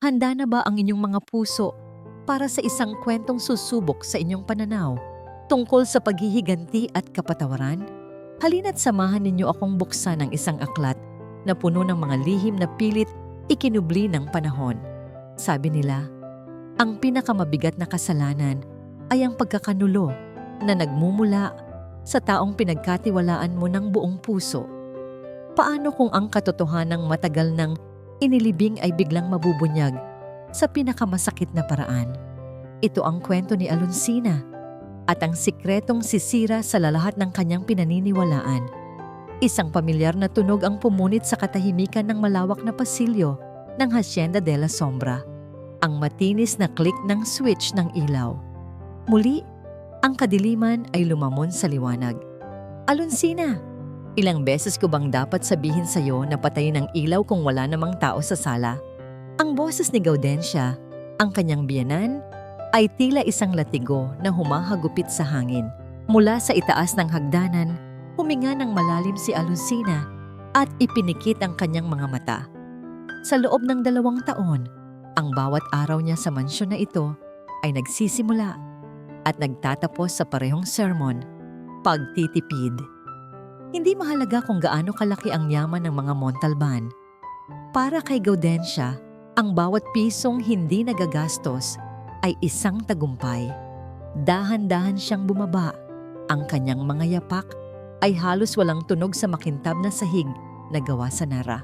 Handa na ba ang inyong mga puso para sa isang kwentong susubok sa inyong pananaw tungkol sa paghihiganti at kapatawaran? Halina't samahan ninyo akong buksan ng isang aklat na puno ng mga lihim na pilit ikinubli ng panahon. Sabi nila, ang pinakamabigat na kasalanan ay ang pagkakanulo na nagmumula sa taong pinagkatiwalaan mo ng buong puso. Paano kung ang katotohanang matagal nang inilibing ay biglang mabubunyag sa pinakamasakit na paraan? Ito ang kwento ni Alonsina at ang sikretong sisira sa lahat ng kanyang pinaniniwalaan. Isang pamilyar na tunog ang pumunit sa katahimikan ng malawak na pasilyo ng Hacienda de la Sombra. Ang matinis na click ng switch ng ilaw. Muli, ang kadiliman ay lumamon sa liwanag. Alonsina, ilang beses ko bang dapat sabihin sa'yo na patayin ang ilaw kung wala namang tao sa sala? Ang boses ni Gaudensia, ang kanyang biyenan, ay tila isang latigo na humahagupit sa hangin. Mula sa itaas ng hagdanan, huminga ng malalim si Alonsina at ipinikit ang kanyang mga mata. Sa loob ng 2 taon, ang bawat araw niya sa mansyon na ito ay nagsisimula at nagtatapos sa parehong sermon, pagtitipid. Hindi mahalaga kung gaano kalaki ang yaman ng mga Montalban. Para kay Gaudensia, ang bawat pisong hindi nagagastos ay isang tagumpay. Dahan-dahan siyang bumaba. Ang kanyang mga yapak ay halos walang tunog sa makintab na sahig na gawa sa nara.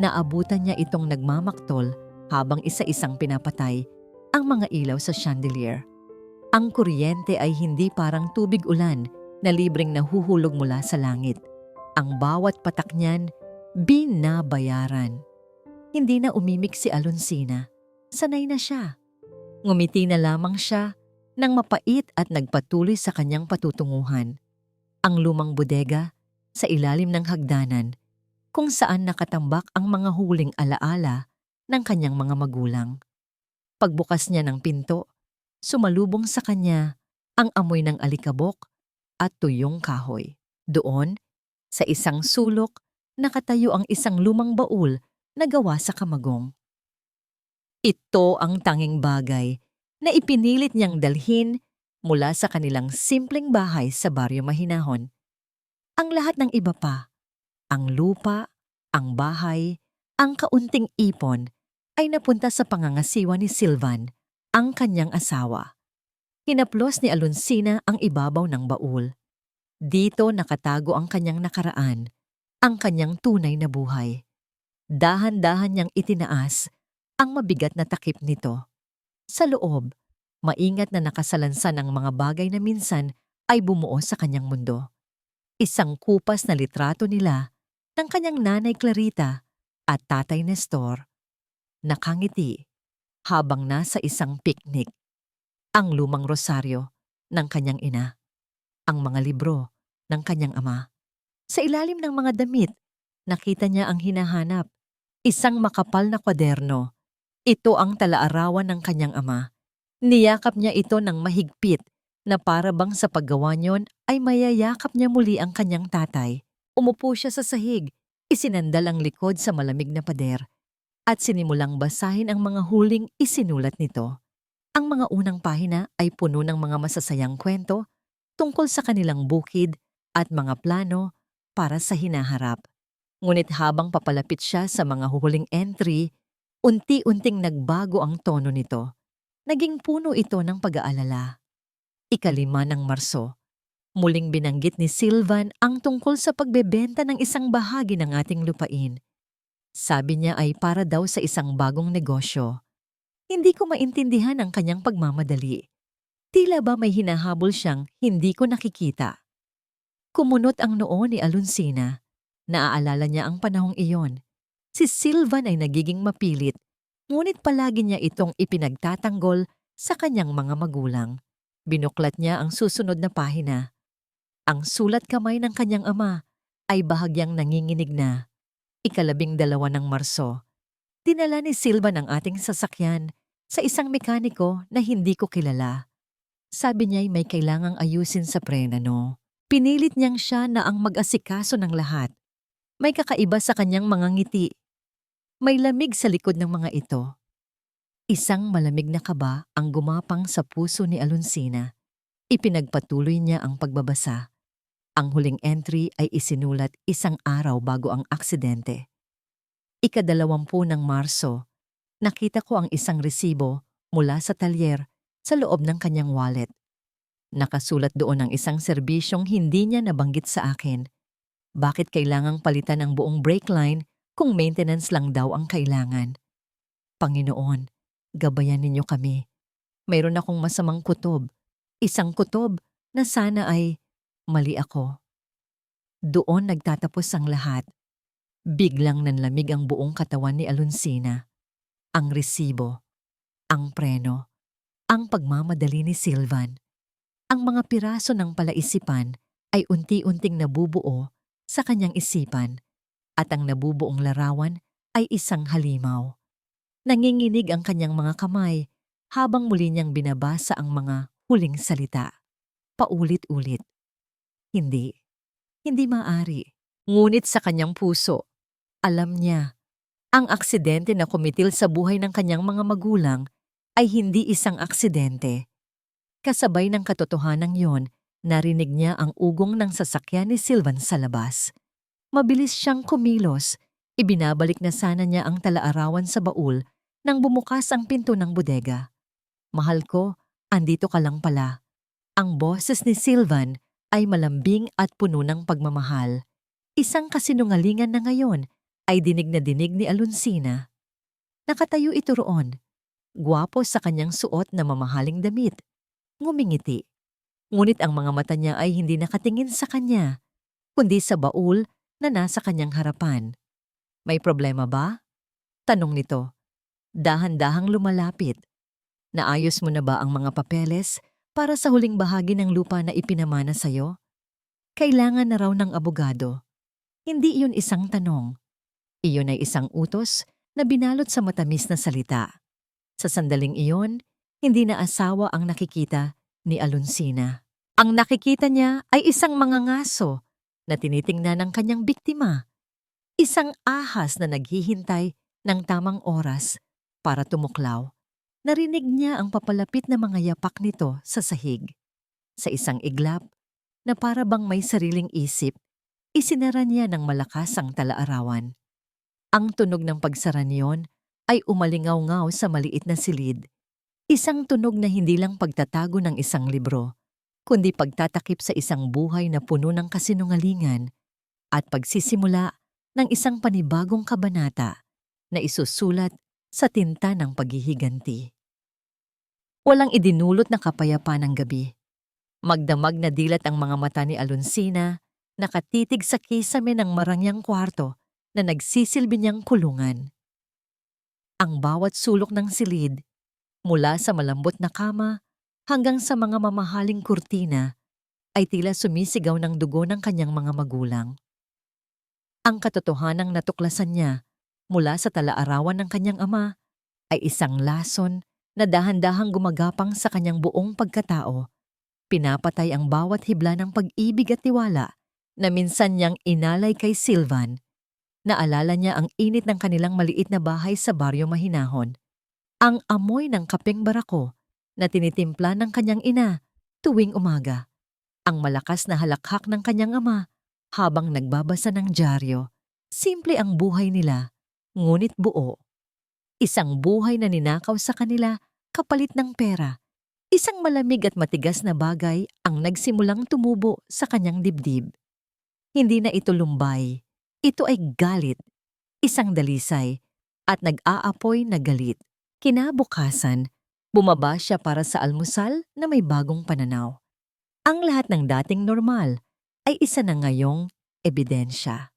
Naabutan niya itong nagmamaktol habang isa-isang pinapatay ang mga ilaw sa chandelier. Ang kuryente ay hindi parang tubig ulan na libreng nahuhulog mula sa langit. Ang bawat patak niyan, binabayaran. Hindi na umimik si Alonsina. Sanay na siya. Ngumiti na lamang siya nang mapait at nagpatuloy sa kanyang patutunguhan. Ang lumang bodega sa ilalim ng hagdanan kung saan nakatambak ang mga huling alaala ng kanyang mga magulang. Pagbukas niya ng pinto, sumalubong sa kanya ang amoy ng alikabok at tuyong kahoy. Doon, sa isang sulok, nakatayo ang isang lumang baul na gawa sa kamagong. Ito ang tanging bagay na ipinilit niyang dalhin mula sa kanilang simpleng bahay sa Baryo Mahinahon. Ang lahat ng iba pa, ang lupa, ang bahay, ang kaunting ipon, ay napunta sa pangangasiwa ni Silvan, ang kanyang asawa. Hinaplos ni Alonsina ang ibabaw ng baul. Dito nakatago ang kanyang nakaraan, ang kanyang tunay na buhay. Dahan-dahan niyang itinaas ang mabigat na takip nito. Sa loob, maingat na nakasalansan ang mga bagay na minsan ay bumuo sa kanyang mundo. Isang kupas na litrato nila ng kanyang nanay Clarita at tatay Nestor. Nakangiti habang nasa isang picnic. Ang lumang rosaryo ng kanyang ina. Ang mga libro ng kanyang ama. Sa ilalim ng mga damit, nakita niya ang hinahanap. Isang makapal na kwaderno. Ito ang talaarawan ng kanyang ama. Niyakap niya ito ng mahigpit na para bang sa paggawa niyon ay mayayakap niya muli ang kanyang tatay. Umupo siya sa sahig, isinandal ang likod sa malamig na pader, at sinimulang basahin ang mga huling isinulat nito. Ang mga unang pahina ay puno ng mga masasayang kwento tungkol sa kanilang bukid at mga plano para sa hinaharap. Ngunit habang papalapit siya sa mga huhuling entry, unti-unting nagbago ang tono nito. Naging puno ito ng pag-aalala. 5 ng Marso, muling binanggit ni Silvan ang tungkol sa pagbebenta ng isang bahagi ng ating lupain. Sabi niya ay para daw sa isang bagong negosyo. Hindi ko maintindihan ang kanyang pagmamadali. Tila ba may hinahabol siyang hindi ko nakikita. Kumunot ang noo ni Alonsina. Naaalala niya ang panahong iyon. Si Silvan ay nagiging mapilit, ngunit palagi niya itong ipinagtatanggol sa kanyang mga magulang. Binuklat niya ang susunod na pahina. Ang sulat kamay ng kanyang ama ay bahagyang nanginginig na. 12 ng Marso. Dinala ni Silvan ang ating sasakyan sa isang mekaniko na hindi ko kilala. Sabi niya'y may kailangang ayusin sa prenano. Pinilit niyang siya na ang mag-asikaso ng lahat. May kakaiba sa kanyang mga ngiti. May lamig sa likod ng mga ito. Isang malamig na kaba ang gumapang sa puso ni Alonsina. Ipinagpatuloy niya ang pagbabasa. Ang huling entry ay isinulat isang araw bago ang aksidente. 20 ng Marso, nakita ko ang isang resibo mula sa talyer sa loob ng kanyang wallet. Nakasulat doon ang isang serbisyong hindi niya nabanggit sa akin. Bakit kailangang palitan ang buong brake line kung maintenance lang daw ang kailangan? Panginoon, gabayan ninyo kami. Mayroon akong masamang kutob. Isang kutob na sana ay mali ako. Doon nagtatapos ang lahat. Biglang nanlamig ang buong katawan ni Alonsina. Ang resibo, ang preno, ang pagmamadali ni Silvan. Ang mga piraso ng palaisipan ay unti-unting nabubuo sa kanyang isipan at ang nabubuong larawan ay isang halimaw. Nanginginig ang kanyang mga kamay habang muli niyang binabasa ang mga huling salita. Paulit-ulit. Hindi. Hindi maaari. Ngunit sa kanyang puso, alam niya, ang aksidente na kumitil sa buhay ng kanyang mga magulang ay hindi isang aksidente. Kasabay ng katotohanan yon, narinig niya ang ugong ng sasakyan ni Silvan sa labas. Mabilis siyang kumilos. Ibinabalik na sana niya ang talaarawan sa baul nang bumukas ang pinto ng bodega. Mahal ko, andito ka lang pala. Ang boses ni Silvan ay malambing at puno ng pagmamahal. Isang kasinungalingan na ngayon ay dinig na dinig ni Alonsina. Nakatayo ito roon. Gwapo sa kanyang suot na mamahaling damit. Ngumingiti. Ngunit ang mga mata niya ay hindi nakatingin sa kanya, kundi sa baul na nasa kanyang harapan. May problema ba? Tanong nito. Dahan-dahang lumalapit. Naayos mo na ba ang mga papeles para sa huling bahagi ng lupa na ipinamana sa'yo? Kailangan na raw ng abogado. Hindi iyon isang tanong. Iyon ay isang utos na binalot sa matamis na salita. Sa sandaling iyon, hindi na asawa ang nakikita ni Alonsina. Ang nakikita niya ay isang mangangaso na tinitingnan ng kanyang biktima. Isang ahas na naghihintay ng tamang oras para tumuklaw. Narinig niya ang papalapit na mga yapak nito sa sahig. Sa isang iglap na para bang may sariling isip, isinara niya ng malakas ang talaarawan. Ang tunog ng pagsara niyon ay umalingaw-ngaw sa maliit na silid. Isang tunog na hindi lang pagtatago ng isang libro, kundi pagtatakip sa isang buhay na puno ng kasinungalingan at pagsisimula ng isang panibagong kabanata na isusulat sa tinta ng paghihiganti. Walang idinulot na kapayapaan ng gabi. Magdamag na dilat ang mga mata ni Alonsina, nakatitig sa kisame ng marangyang kwarto na nagsisilbi niyang kulungan. Ang bawat sulok ng silid, mula sa malambot na kama hanggang sa mga mamahaling kurtina, ay tila sumisigaw ng dugo ng kanyang mga magulang. Ang katotohanang natuklasan niya mula sa talaarawan ng kanyang ama ay isang lason na dahan-dahang gumagapang sa kanyang buong pagkatao. Pinapatay ang bawat hibla ng pag-ibig at tiwala na minsan niyang inalay kay Silvan. Naalala niya ang init ng kanilang maliit na bahay sa baryo Mahinahon. Ang amoy ng kapeng barako na tinitimpla ng kanyang ina tuwing umaga. Ang malakas na halakhak ng kanyang ama habang nagbabasa ng dyaryo. Simple ang buhay nila, ngunit buo. Isang buhay na ninakaw sa kanila kapalit ng pera. Isang malamig at matigas na bagay ang nagsimulang tumubo sa kanyang dibdib. Hindi na ito lumbay. Ito ay galit, isang dalisay, at nag-aapoy na galit. Kinabukasan, bumaba siya para sa almusal na may bagong pananaw. Ang lahat ng dating normal ay isa na ngayong ebidensya.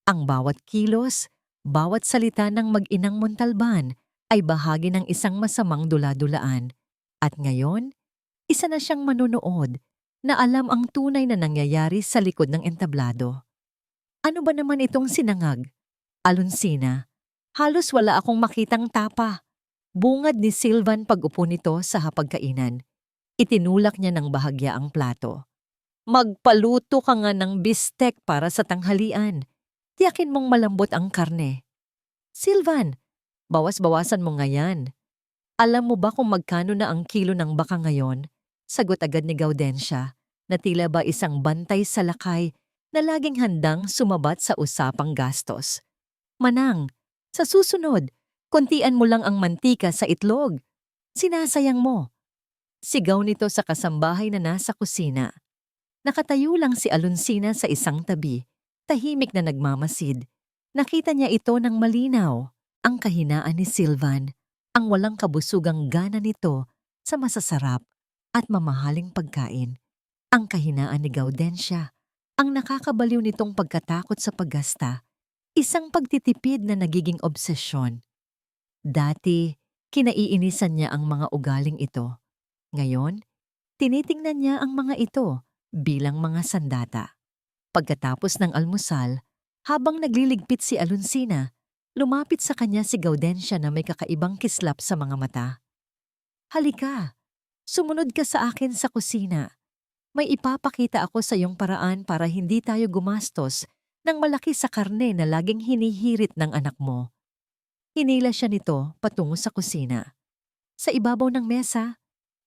Ang bawat kilos, bawat salita ng mag-inang Montalban ay bahagi ng isang masamang dula-dulaan. At ngayon, isa na siyang manonood na alam ang tunay na nangyayari sa likod ng entablado. Ano ba naman itong sinangag? Alonsina, halos wala akong makitang tapa. Bungad ni Silvan pag-upo nito sa hapagkainan. Itinulak niya ng bahagya ang plato. Magpaluto ka nga ng bistek para sa tanghalian. Tiyakin mong malambot ang karne. Silvan, bawas-bawasan mo nga yan. Alam mo ba kung magkano na ang kilo ng baka ngayon? Sagot agad ni Gaudensia na tila ba isang bantay sa lakay na laging handang sumabat sa usapang gastos. Manang, sa susunod, kontian mo lang ang mantika sa itlog. Sinasayang mo. Sigaw nito sa kasambahay na nasa kusina. Nakatayo lang si Alonsina sa isang tabi, tahimik na nagmamasid. Nakita niya ito ng malinaw, ang kahinaan ni Silvan, ang walang kabusugang gana nito sa masasarap at mamahaling pagkain. Ang kahinaan ni Gaudensia, ang nakakabaliw nitong pagkatakot sa paggasta, isang pagtitipid na nagiging obsesyon. Dati, kinaiinisan niya ang mga ugaling ito. Ngayon, tinitingnan niya ang mga ito bilang mga sandata. Pagkatapos ng almusal, habang nagliligpit si Alonsina, lumapit sa kanya si Gaudensia na may kakaibang kislap sa mga mata. Halika, sumunod ka sa akin sa kusina. May ipapakita ako sa iyong paraan para hindi tayo gumastos ng malaki sa karne na laging hinihirit ng anak mo. Hinila siya nito patungo sa kusina. Sa ibabaw ng mesa,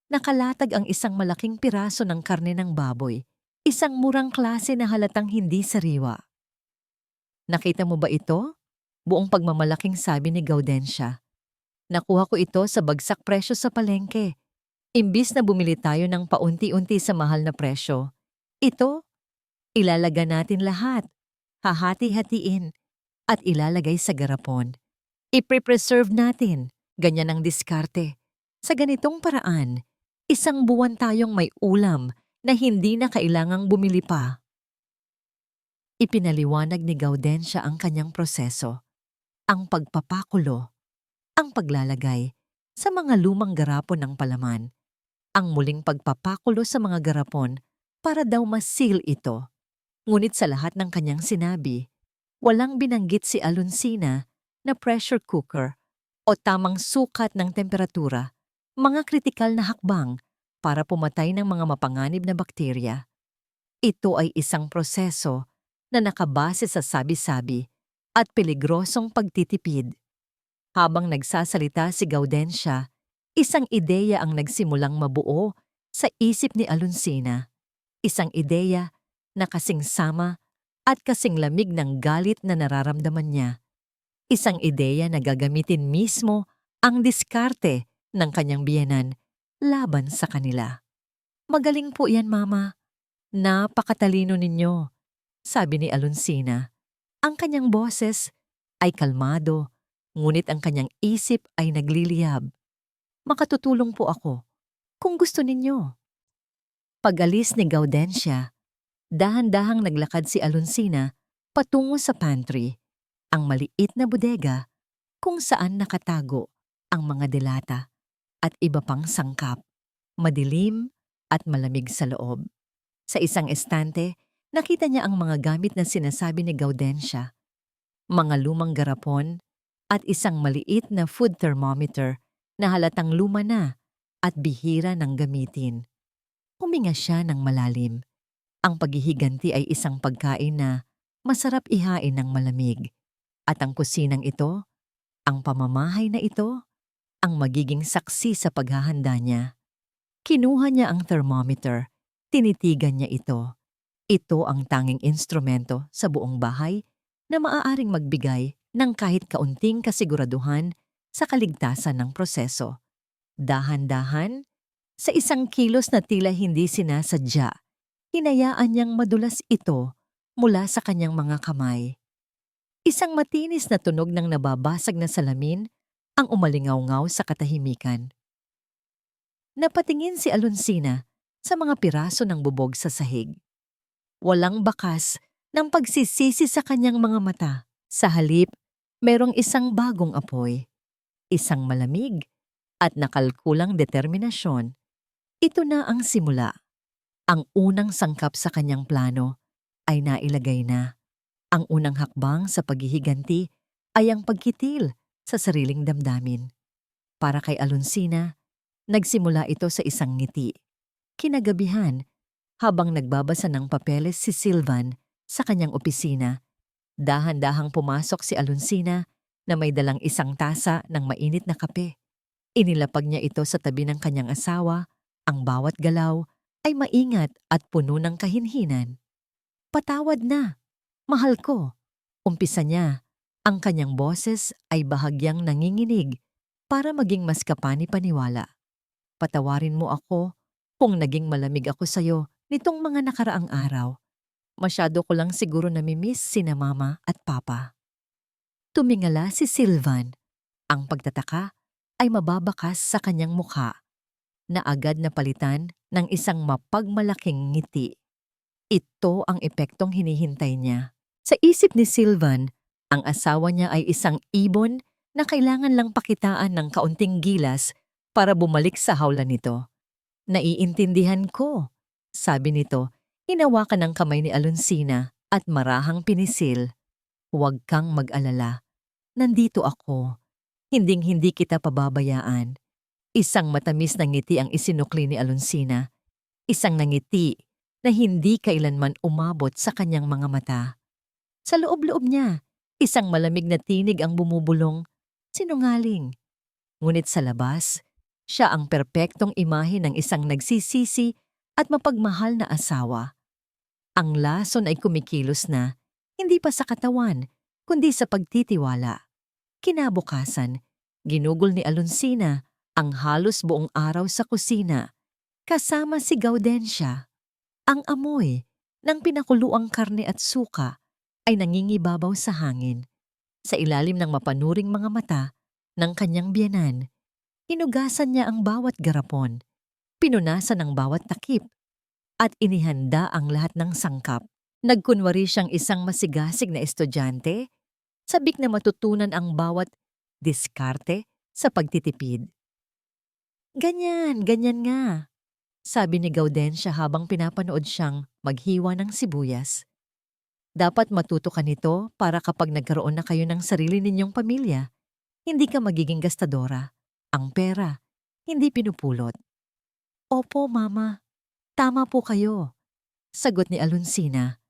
nakalatag ang isang malaking piraso ng karne ng baboy, isang murang klase na halatang hindi sariwa. Nakita mo ba ito? Buong pagmamalaking sabi ni Gaudensia. Nakuha ko ito sa bagsak presyo sa palengke. Imbis na bumili tayo ng paunti-unti sa mahal na presyo, ito, ilalaga natin lahat, hahati-hatiin, at ilalagay sa garapon. Iprepreserve natin, ganyan ang diskarte. Sa ganitong paraan, isang buwan tayong may ulam na hindi na kailangang bumili pa. Ipinaliwanag ni Gaudensia ang kanyang proseso, ang pagpapakulo, ang paglalagay sa mga lumang garapon ng palaman, ang muling pagpapakulo sa mga garapon para daw ma-seal ito. Ngunit sa lahat ng kanyang sinabi, walang binanggit si Alonsina na pressure cooker o tamang sukat ng temperatura, mga kritikal na hakbang para pumatay ng mga mapanganib na bakterya. Ito ay isang proseso na nakabase sa sabi-sabi at peligrosong pagtitipid. Habang nagsasalita si Gaudensia, isang ideya ang nagsimulang mabuo sa isip ni Alonsina. Isang ideya na kasing sama at kasing lamig ng galit na nararamdaman niya. Isang ideya na gagamitin mismo ang diskarte ng kanyang biyenan laban sa kanila. Magaling po yan, Mama. Napakatalino ninyo, sabi ni Alonsina. Ang kanyang boses ay kalmado, ngunit ang kanyang isip ay nagliliyab. Makatutulong po ako kung gusto ninyo. Pag-alis ni Gaudensia, dahan-dahang naglakad si Alonsina patungo sa pantry, ang maliit na bodega kung saan nakatago ang mga delata at iba pang sangkap, madilim at malamig sa loob. Sa isang estante, nakita niya ang mga gamit na sinasabi ni Gaudensia, mga lumang garapon at isang maliit na food thermometer na halatang luma na at bihira ng gamitin. Huminga siya ng malalim. Ang paghihiganti ay isang pagkain na masarap ihain ng malamig. At ang kusinang ito, ang pamamahay na ito, ang magiging saksi sa paghahanda niya. Kinuha niya ang thermometer, tinitigan niya ito. Ito ang tanging instrumento sa buong bahay na maaaring magbigay ng kahit kaunting kasiguraduhan sa kaligtasan ng proseso. Dahan-dahan, sa isang kilos na tila hindi sinasadya, hinayaan niyang madulas ito mula sa kanyang mga kamay. Isang matinis na tunog ng nababasag na salamin ang umalingaw-ngaw sa katahimikan. Napatingin si Alonsina sa mga piraso ng bubog sa sahig. Walang bakas ng pagsisisi sa kanyang mga mata. Sa halip, merong isang bagong apoy, isang malamig at nakalkulang determinasyon. Ito na ang simula. Ang unang sangkap sa kanyang plano ay nailagay na. Ang unang hakbang sa paghihiganti ay ang pagkitil sa sariling damdamin. Para kay Alonsina, nagsimula ito sa isang ngiti. Kinagabihan, habang nagbabasa ng papeles si Silvan sa kanyang opisina, dahan-dahang pumasok si Alonsina na may dalang isang tasa ng mainit na kape. Inilapag niya ito sa tabi ng kanyang asawa, ang bawat galaw ay maingat at puno ng kahinhinan. "Patawad na, mahal ko." Umpisa niya. Ang kanyang boses ay bahagyang nanginginig para maging mas kapani-paniwala. "Patawarin mo ako kung naging malamig ako sa'yo nitong mga nakaraang araw. Masyado ko lang siguro namimiss sina mama at papa." Tumingala si Sylvan. Ang pagtataka ay mababakas sa kanyang mukha na agad na palitan ng isang mapagmalaking ngiti. Ito ang epektong hinihintay niya. Sa isip ni Sylvan, ang asawa niya ay isang ibon na kailangan lang pakitaan ng kaunting gilas para bumalik sa hawla nito. "Naiintindihan ko," sabi nito, hinawakan ng kamay ni Alonsina at marahang pinisil. "Huwag kang mag-alala. Nandito ako. Hinding-hindi kita pababayaan." Isang matamis na ngiti ang isinukli ni Alonsina. Isang nangiti na hindi kailanman umabot sa kanyang mga mata. Sa loob-loob niya, isang malamig na tinig ang bumubulong. Sinungaling. Ngunit sa labas, siya ang perpektong imahe ng isang nagsisisi at mapagmahal na asawa. Ang lason ay kumikilos na, hindi pa sa katawan, kundi sa pagtitiwala. Kinabukasan, ginugol ni Alonsina ang halos buong araw sa kusina, kasama si Gaudensia. Ang amoy ng pinakuluang karne at suka ay nangingibabaw sa hangin. Sa ilalim ng mapanuring mga mata ng kanyang biyenan, hinugasan niya ang bawat garapon, pinunasan ang bawat takip, at inihanda ang lahat ng sangkap. Nagkunwari siyang isang masigasig na estudyante, sabik na matutunan ang bawat diskarte sa pagtitipid. "Ganyan, ganyan nga," sabi ni Gaudensia habang pinapanood siyang maghiwa ng sibuyas. "Dapat matuto ka nito para kapag nagkaroon na kayo ng sarili ninyong pamilya, hindi ka magiging gastadora. Ang pera, hindi pinupulot." "Opo, Mama. Tama po kayo," sagot ni Alonsina,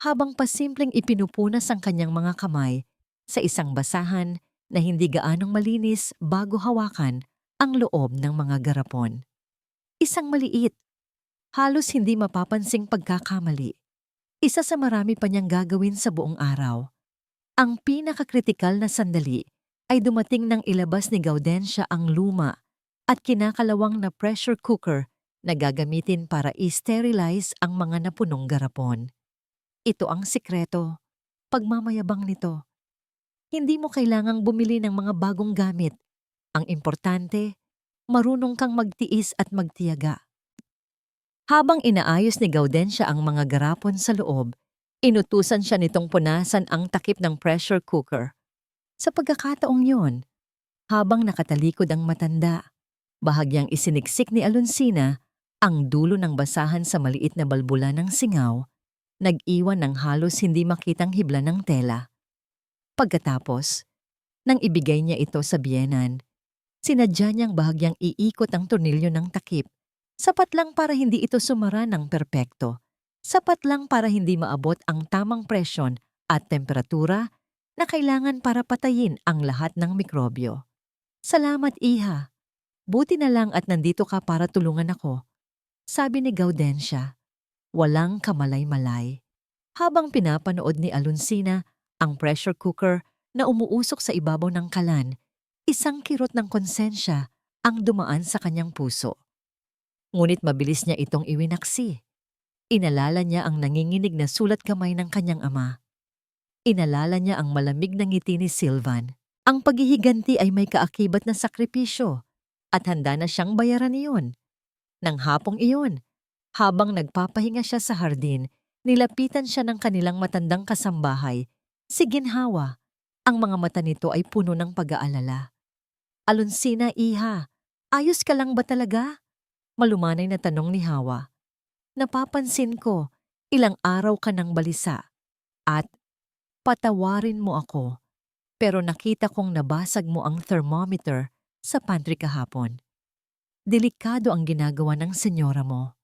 habang pasimpleng ipinupunas ang kanyang mga kamay sa isang basahan na hindi gaanong malinis bago hawakan ang loob ng mga garapon. Isang maliit, halos hindi mapapansing pagkakamali. Isa sa marami pa niyang gagawin sa buong araw. Ang pinakakritikal na sandali ay dumating nang ilabas ni Gaudensia ang luma at kinakalawang na pressure cooker na gagamitin para i-sterilize ang mga napunong garapon. Ito ang sikreto, pagmamayabang nito. Hindi mo kailangang bumili ng mga bagong gamit. Ang importante, marunong kang magtiis at magtiyaga. Habang inaayos ni Gaudensia ang mga garapon sa loob, inutusan siya nitong punasan ang takip ng pressure cooker. Sa pagkakataong yon, habang nakatalikod ang matanda, bahagyang isiniksik ni Alonsina ang dulo ng basahan sa maliit na balbula ng singaw, nag-iwan ng halos hindi makitang hibla ng tela. Pagkatapos, nang ibigay niya ito sa biyenan, sinadya niyang bahagyang iikot ang tornilyo ng takip. Sapat lang para hindi ito sumara ng perpekto. Sapat lang para hindi maabot ang tamang presyon at temperatura na kailangan para patayin ang lahat ng mikrobyo. "Salamat, Iha. Buti na lang at nandito ka para tulungan ako," sabi ni Gaudensia. Walang kamalay-malay. Habang pinapanood ni Alonsina ang pressure cooker na umuusok sa ibabaw ng kalan, isang kirot ng konsensya ang dumaan sa kanyang puso. Ngunit mabilis niya itong iwinaksi. Inalala niya ang nanginginig na sulat kamay ng kanyang ama. Inalala niya ang malamig na ngiti ni Sylvan. Ang paghihiganti ay may kaakibat na sakripisyo at handa na siyang bayaran iyon. Nang hapong iyon, habang nagpapahinga siya sa hardin, nilapitan siya ng kanilang matandang kasambahay, si Ginhawa. Ang mga mata nito ay puno ng pag-aalala. "Alonsina, Iha, ayos ka lang ba talaga?" Malumanay na tanong ni Hawa. "Napapansin ko, ilang araw ka nang balisa. At patawarin mo ako, pero nakita kong nabasag mo ang thermometer sa pantry kahapon. Delikado ang ginagawa ng senyora mo."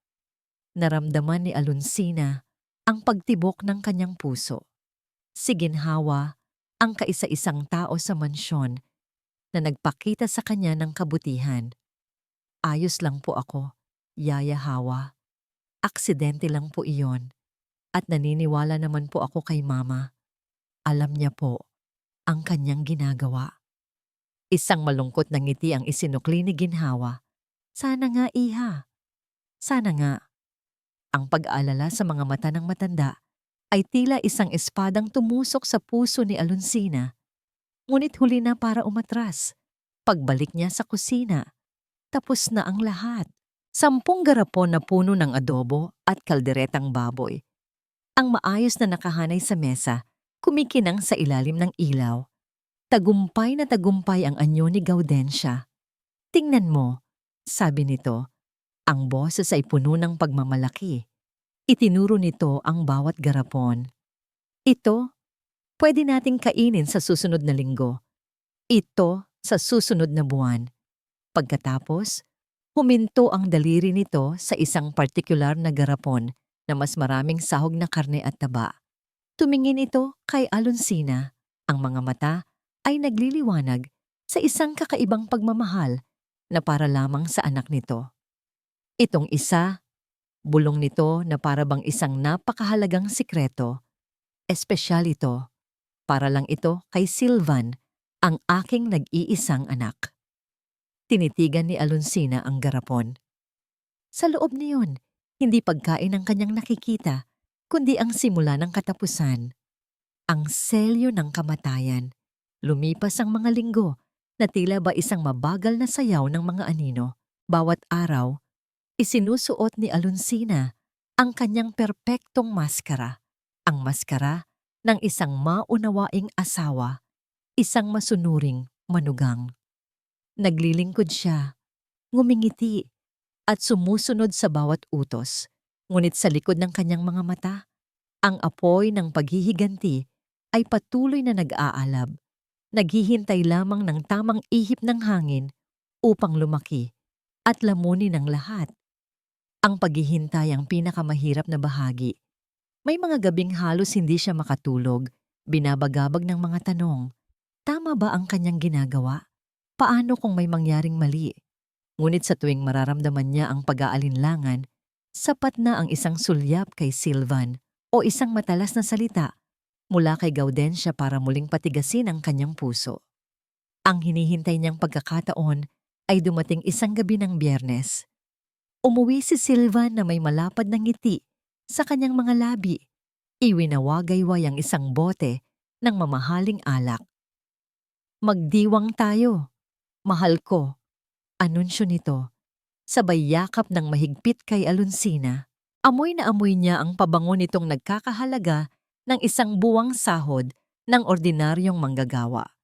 Naramdaman ni Alonsina ang pagtibok ng kanyang puso. Si Ginhawa, ang kaisa-isang tao sa mansyon, na nagpakita sa kanya ng kabutihan. Ayos lang po ako, Yaya Hawa. Aksidente lang po iyon. At naniniwala naman po ako kay Mama. Alam niya po ang kanyang ginagawa. Isang malungkot na ngiti ang isinukli ni Ginhawa. Sana nga, Iha. Sana nga. Ang pag-aalala sa mga mata ng matanda ay tila isang espadang tumusok sa puso ni Alonsina. Ngunit huli na para umatras. Pagbalik niya sa kusina, tapos na ang lahat. 10 garapon na puno ng adobo at kalderetang baboy. Ang maayos na nakahanay sa mesa, kumikinang sa ilalim ng ilaw. Tagumpay na tagumpay ang anyo ni Gaudensia. Tingnan mo, sabi nito, ang boses ay puno ng pagmamalaki. Itinuro nito ang bawat garapon. Ito, pwede nating kainin sa susunod na linggo. Ito sa susunod na buwan. Pagkatapos, huminto ang daliri nito sa isang partikular na garapon na mas maraming sahog na karne at taba. Tumingin ito kay Alonsina. Ang mga mata ay nagliliwanag sa isang kakaibang pagmamahal na para lamang sa anak nito. Itong isa, bulong nito na para bang isang napakahalagang sikreto. Espesyal ito. Para lang ito kay Silvan, ang aking nag-iisang anak. Tinitigan ni Alonsina ang garapon. Sa loob niyon, hindi pagkain ang kanyang nakikita, kundi ang simula ng katapusan. Ang selyo ng kamatayan. Lumipas ang mga linggo na tila ba isang mabagal na sayaw ng mga anino. Bawat araw, isinusuot ni Alonsina ang kanyang perpektong maskara. Ang maskara ng isang maunawaing asawa, isang masunuring manugang. Naglilingkod siya, ngumingiti, at sumusunod sa bawat utos. Ngunit sa likod ng kanyang mga mata, ang apoy ng paghihiganti ay patuloy na nag-aalab. Naghihintay lamang ng tamang ihip ng hangin upang lumaki at lamunin ang lahat. Ang paghihintay ang pinakamahirap na bahagi. May mga gabing halos hindi siya makatulog, binabagabag ng mga tanong. Tama ba ang kanyang ginagawa? Paano kung may mangyaring mali? Ngunit sa tuwing mararamdaman niya ang pag-aalinlangan, sapat na ang isang sulyap kay Silvan o isang matalas na salita mula kay Gaudensia para muling patigasin ang kanyang puso. Ang hinihintay niyang pagkakataon ay dumating isang gabi ng Biyernes. Umuwi si Silvan na may malapad na ngiti sa kanyang mga labi. Iwinawagayway ang isang bote ng mamahaling alak. Magdiwang tayo, mahal ko, anunsyo nito. Sabay yakap ng mahigpit kay Alonsina. Amoy na amoy niya ang pabango nitong nagkakahalaga ng isang buwang sahod ng ordinaryong manggagawa.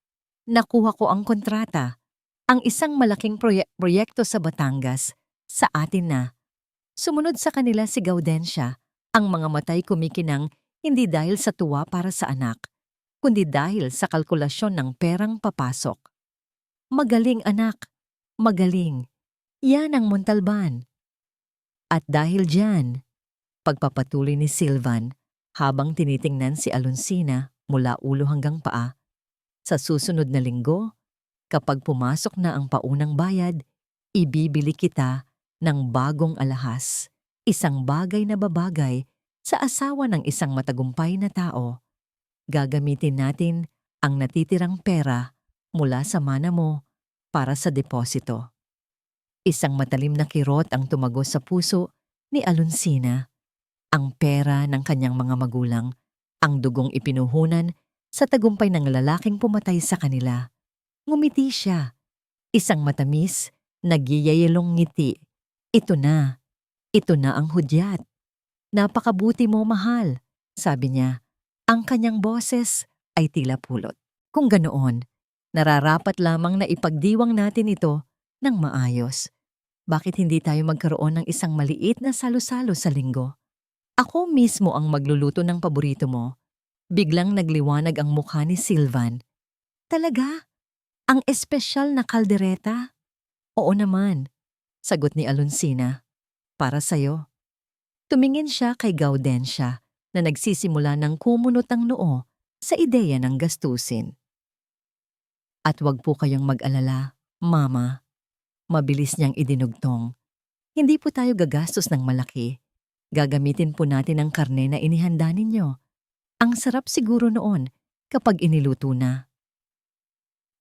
Nakuha ko ang kontrata, ang isang malaking proyekto sa Batangas, sa atin na. Sumunod sa kanila si Gaudensia, ang mga matay kumikinang hindi dahil sa tuwa para sa anak, kundi dahil sa kalkulasyon ng perang papasok. Magaling anak, magaling. Yan ang Montalban. At dahil dyan, pagpapatuloy ni Silvan, habang tinitingnan si Alonsina mula ulo hanggang paa, sa susunod na linggo, kapag pumasok na ang paunang bayad, ibibili kita ng bagong alahas, isang bagay na babagay sa asawa ng isang matagumpay na tao. Gagamitin natin ang natitirang pera mula sa mana mo para sa deposito. Isang matalim na kirot ang tumagos sa puso ni Alonsina. Ang pera ng kanyang mga magulang, ang dugong ipinuhunan sa tagumpay ng lalaking pumatay sa kanila. Ngumiti siya, isang matamis, nagyayayalong ngiti. Ito na ang hudyat. Napakabuti mo, mahal, sabi niya. Ang kanyang boses ay tila pulot. Kung ganoon, nararapat lamang na ipagdiwang natin ito ng maayos. Bakit hindi tayo magkaroon ng isang maliit na salo-salo sa linggo? Ako mismo ang magluluto ng paborito mo. Biglang nagliwanag ang mukha ni Silvan. Talaga? Ang espesyal na kaldereta? Oo naman, sagot ni Alonsina. Para sa'yo. Tumingin siya kay Gaudensia na nagsisimula ng kumunot ang noo sa ideya ng gastusin. At wag po kayong mag-alala, Mama. Mabilis niyang idinugtong. Hindi po tayo gagastos ng malaki. Gagamitin po natin ang karne na inihanda ninyo. Ang sarap siguro noon kapag iniluto na.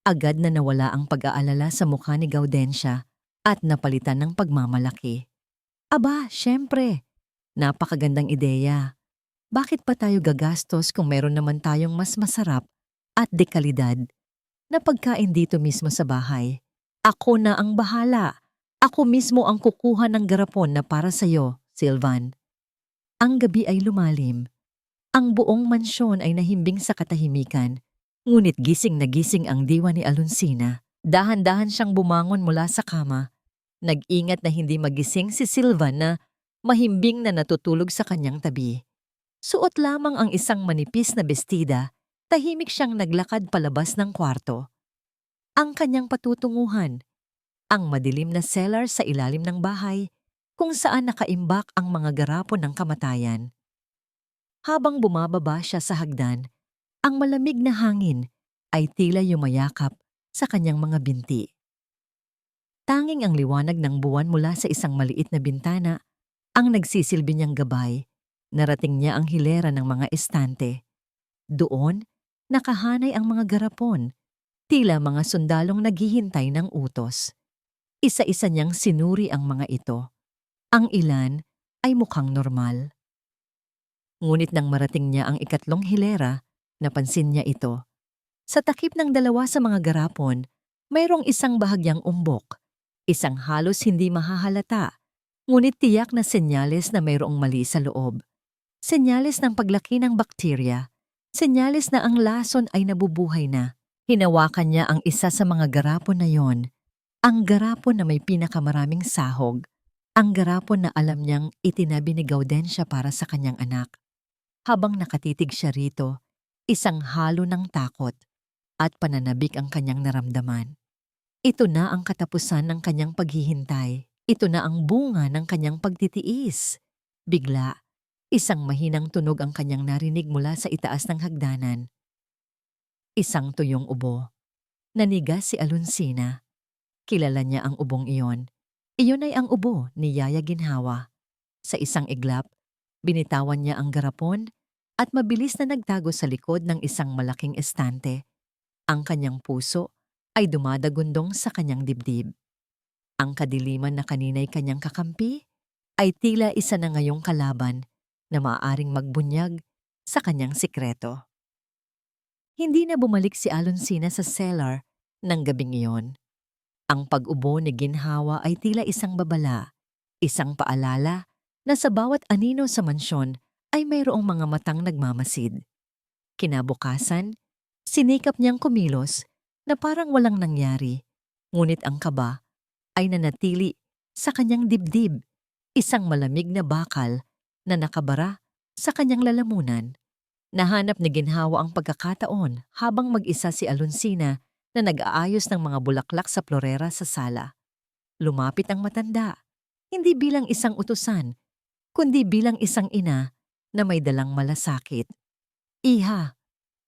Agad na nawala ang pag-aalala sa mukha ni Gaudensia at napalitan ng pagmamalaki. Aba, syempre. Napakagandang ideya. Bakit pa tayo gagastos kung meron naman tayong mas masarap at dekalidad na pagkain dito mismo sa bahay? Ako na ang bahala. Ako mismo ang kukuha ng garapon na para sa'yo, Sylvan. Ang gabi ay lumalim. Ang buong mansyon ay nahimbing sa katahimikan. Ngunit gising na gising ang diwa ni Alonsina. Dahan-dahan siyang bumangon mula sa kama. Nag-ingat na hindi magising si Sylvan na mahimbing na natutulog sa kanyang tabi. Suot lamang ang isang manipis na bestida, tahimik siyang naglakad palabas ng kwarto. Ang kanyang patutunguhan, ang madilim na cellar sa ilalim ng bahay, kung saan nakaimbak ang mga garapon ng kamatayan. Habang bumababa siya sa hagdan, ang malamig na hangin ay tila yumayakap sa kanyang mga binti. Tanging ang liwanag ng buwan mula sa isang maliit na bintana ang nagsisilbi niyang gabay. Narating niya ang hilera ng mga estante. Doon, nakahanay ang mga garapon, tila mga sundalong naghihintay ng utos. Isa-isa niyang sinuri ang mga ito. Ang ilan ay mukhang normal. Ngunit nang marating niya ang ikatlong hilera, napansin niya ito. Sa takip ng dalawa sa mga garapon, mayroong isang bahagyang umbok, isang halos hindi mahahalata, ngunit tiyak na senyales na mayroong mali sa loob. Senyales ng paglaki ng bakterya, senyales na ang lason ay nabubuhay na. Hinawakan niya ang isa sa mga garapon na yon, ang garapon na may pinakamaraming sahog, ang garapon na alam niyang itinabi ni Gaudensia para sa kanyang anak. Habang nakatitig siya rito, isang halo ng takot at pananabik ang kanyang naramdaman. Ito na ang katapusan ng kanyang paghihintay. Ito na ang bunga ng kanyang pagtitiis. Bigla, isang mahinang tunog ang kanyang narinig mula sa itaas ng hagdanan. Isang tuyong ubo. Nanigas si Alonsina. Kilala niya ang ubong iyon. Iyon ay ang ubo ni Yaya Ginhawa. Sa isang iglap, binitawan niya ang garapon at mabilis na nagtago sa likod ng isang malaking estante. Ang kanyang puso ay dumadagundong sa kanyang dibdib. Ang kadiliman na kanina'y kanyang kakampi ay tila isa na ngayong kalaban na maaaring magbunyag sa kanyang sikreto. Hindi na bumalik si Alonsina sa cellar ng gabing iyon. Ang pag-ubo ni Ginhawa ay tila isang babala, isang paalala na sa bawat anino sa mansyon ay mayroong mga matang nagmamasid. Kinabukasan, sinikap niyang kumilos na parang walang nangyari, ngunit ang kaba ay nanatili sa kanyang dibdib, isang malamig na bakal na nakabara sa kanyang lalamunan. Nahanap ni Ginhawa ang pagkakataon habang mag-isa si Alonsina na nag-aayos ng mga bulaklak sa florera sa sala. Lumapit ang matanda, hindi bilang isang utusan, kundi bilang isang ina na may dalang malasakit. Iha,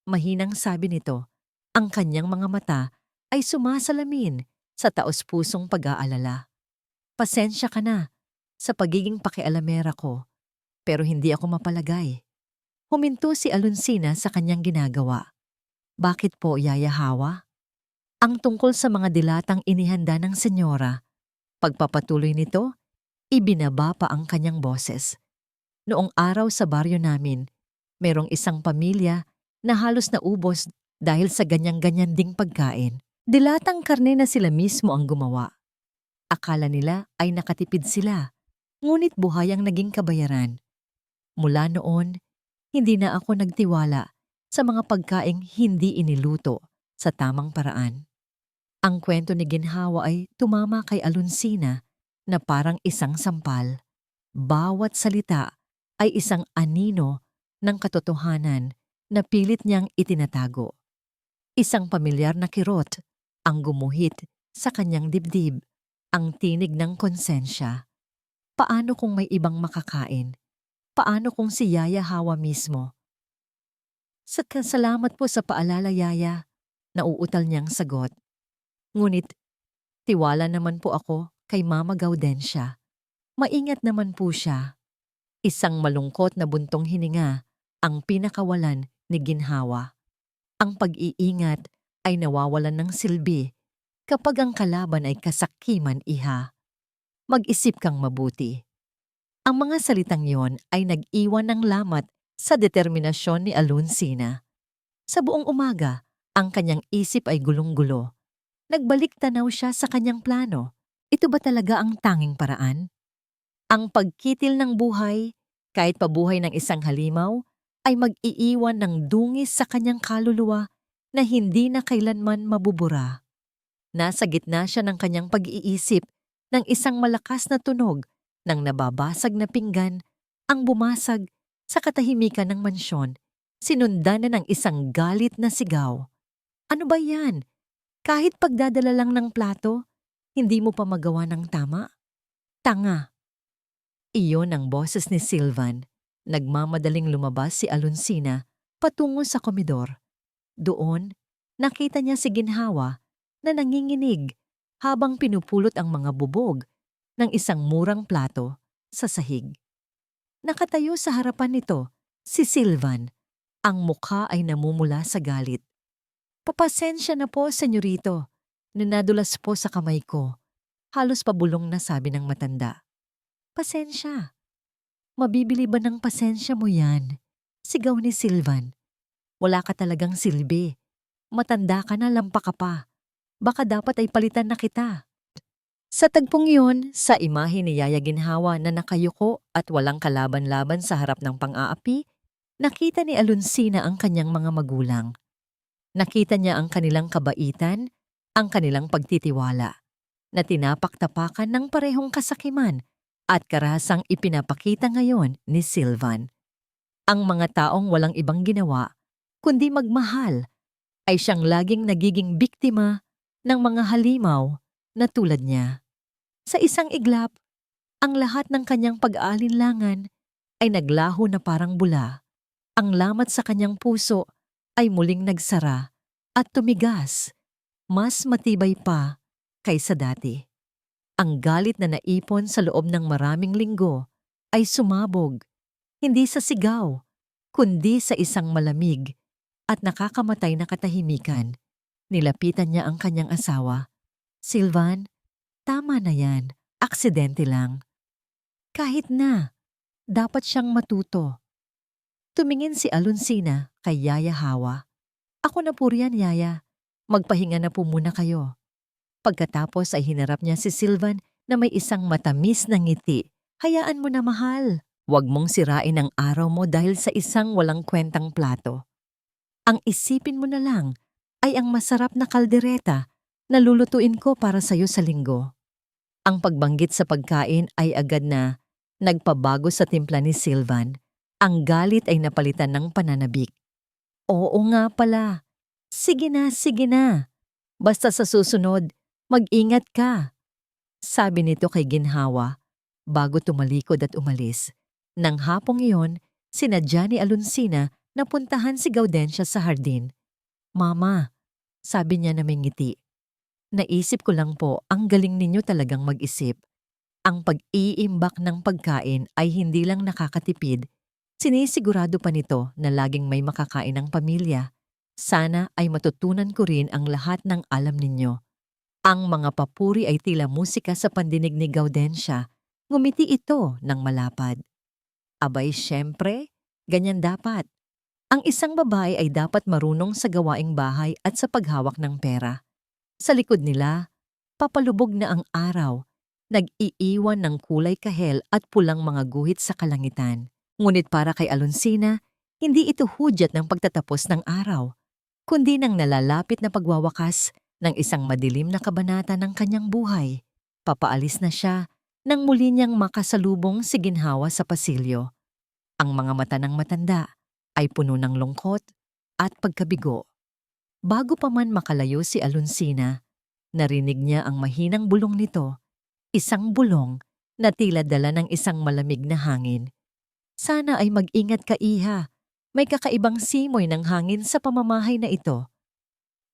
mahinang sabi nito, ang kanyang mga mata ay sumasalamin sa taos-pusong pag-aalala. Pasensya ka na sa pagiging pakialamera ko, pero hindi ako mapalagay. Huminto si Alonsina sa kanyang ginagawa. Bakit po, Yaya Hawa? Ang tungkol sa mga dilatang inihanda ng senyora. Pagpapatuloy nito, ibinaba pa ang kanyang boses. Noong araw sa baryo namin, merong isang pamilya na halos naubos dahil sa ganyan-ganyan ding pagkain. Dilatang karne na sila mismo ang gumawa. Akala nila ay nakatipid sila, ngunit buhay ang naging kabayaran. Mula noon, hindi na ako nagtiwala sa mga pagkaing hindi iniluto sa tamang paraan. Ang kwento ni Ginhawa ay tumama kay Alonsina na parang isang sampal. Bawat salita ay isang anino ng katotohanan na pilit niyang itinatago. Isang pamilyar na kirot ang gumuhit sa kanyang dibdib, ang tinig ng konsensya. Paano kung may ibang makakain? Paano kung si Yaya Hawa mismo? Salamat po sa paalala, Yaya. nauutal niyang sagot. Ngunit tiwala naman po ako kay Mama Gaudensia. Maingat naman po siya. Isang malungkot na buntong hininga ang pinakawalan ni ginhawa. Ang pag-iingat ay nawawalan ng silbi kapag ang kalaban ay kasakiman, iha. Mag-isip kang mabuti. Ang mga salitang yon ay nag-iwan ng lamat sa determinasyon ni Alonsina. Sa buong umaga, ang kanyang isip ay gulong-gulo. Nagbalik tanaw siya sa kanyang plano. Ito ba talaga ang tanging paraan? Ang pagkitil ng buhay, kahit pabuhay ng isang halimaw, ay mag-iiwan ng dungis sa kanyang kaluluwa na hindi na kailanman mabubura. Nasa gitna siya ng kanyang pag-iisip ng isang malakas na tunog ng nababasag na pinggan ang bumasag sa katahimikan ng mansyon, sinundan na ng isang galit na sigaw. Ano ba yan? Kahit pagdadala lang ng plato, hindi mo pa magawa ng tama? Tanga! Iyon ang boses ni Silvan. Nagmamadaling lumabas si Alonsina patungo sa komedor. Doon, nakita niya si Ginhawa na nanginginig habang pinupulot ang mga bubog ng isang murang plato sa sahig. Nakatayo sa harapan nito si Silvan. Ang mukha ay namumula sa galit. Papasensya na po, senyorito. Nanadulas po sa kamay ko. Halos pabulong na sabi ng matanda. Pasensya. Mabibili ba ng pasensya mo yan? Sigaw ni Silvan. Wala ka talagang silbi. Matanda ka na, lampa ka pa. Baka dapat ay palitan na kita. Sa tagpong yun, sa imahe ni Yaya Ginhawa na nakayuko at walang kalaban-laban sa harap ng pang-aapi, nakita ni Alonsina ang kanyang mga magulang. Nakita niya ang kanilang kabaitan, ang kanilang pagtitiwala, na tinapak-tapakan ng parehong kasakiman at karahasang ipinapakita ngayon ni Silvan. Ang mga taong walang ibang ginawa, kundi magmahal, ay siyang laging nagiging biktima ng mga halimaw na tulad niya. Sa isang iglap, ang lahat ng kanyang pag-aalinlangan ay naglaho na parang bula. Ang lamat sa kanyang puso ay muling nagsara at tumigas, mas matibay pa kaysa dati. Ang galit na naipon sa loob ng maraming linggo ay sumabog, hindi sa sigaw, kundi sa isang malamig at nakakamatay na katahimikan. Nilapitan niya ang kanyang asawa. Silvan, tama na yan, aksidente lang. Kahit na, dapat siyang matuto. Tumingin si Alonsina kay Yaya Hawa. Ako na po riyan, Yaya. Magpahinga na po muna kayo. Pagkatapos ay hinarap niya si Silvan na may isang matamis na ngiti. Hayaan mo na, mahal. Huwag mong sirain ang araw mo dahil sa isang walang kwentang plato. Ang isipin mo na lang ay ang masarap na kaldereta na lulutuin ko para sa'yo sa linggo. Ang pagbanggit sa pagkain ay agad na nagpabago sa timpla ni Silvan. Ang galit ay napalitan ng pananabik. Oo nga pala. Sige na, sige na. Basta sa susunod, mag-ingat ka. Sabi nito kay Ginhawa bago tumalikod at umalis. Nang hapong iyon, sinadya ni Alonsina na puntahan si Gaudensia sa hardin. Mama, sabi niya na may ngiti. Naisip ko lang po, ang galing ninyo talagang mag-isip. Ang pag-iimbak ng pagkain ay hindi lang nakakatipid, sinisigurado pa nito na laging may makakain ang pamilya. Sana ay matutunan ko rin ang lahat ng alam ninyo. Ang mga papuri ay tila musika sa pandinig ni Gaudensia. Ngumiti ito ng malapad. Abay, syempre, ganyan dapat. Ang isang babae ay dapat marunong sa gawaing bahay at sa paghawak ng pera. Sa likod nila, papalubog na ang araw, nag-iiwan ng kulay kahel at pulang mga guhit sa kalangitan. Ngunit para kay Alonsina, hindi ito hudyat ng pagtatapos ng araw, kundi ng nalalapit na pagwawakas ng isang madilim na kabanata ng kanyang buhay. Papaalis na siya nang muli niyang makasalubong si Ginhawa sa pasilyo. Ang mga mata ng matanda ay puno ng lungkot at pagkabigo. Bago pa man makalayo si Alonsina, narinig niya ang mahinang bulong nito, isang bulong na tila dala ng isang malamig na hangin. Sana ay mag-ingat ka, iha. May kakaibang simoy ng hangin sa pamamahay na ito.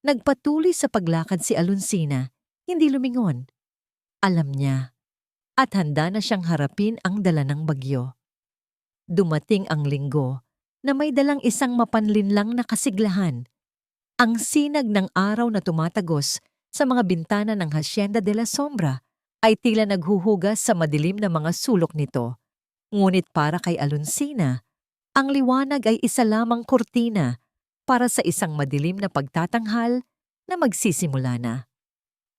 Nagpatuloy sa paglakad si Alonsina, hindi lumingon. Alam niya at handa na siyang harapin ang dala ng bagyo. Dumating ang linggo na may dalang isang mapanlinlang na kasiglahan. Ang sinag ng araw na tumatagos sa mga bintana ng Hacienda de la Sombra ay tila naghuhugas sa madilim na mga sulok nito. Ngunit para kay Alonsina, ang liwanag ay isa lamang kurtina para sa isang madilim na pagtatanghal na magsisimula na.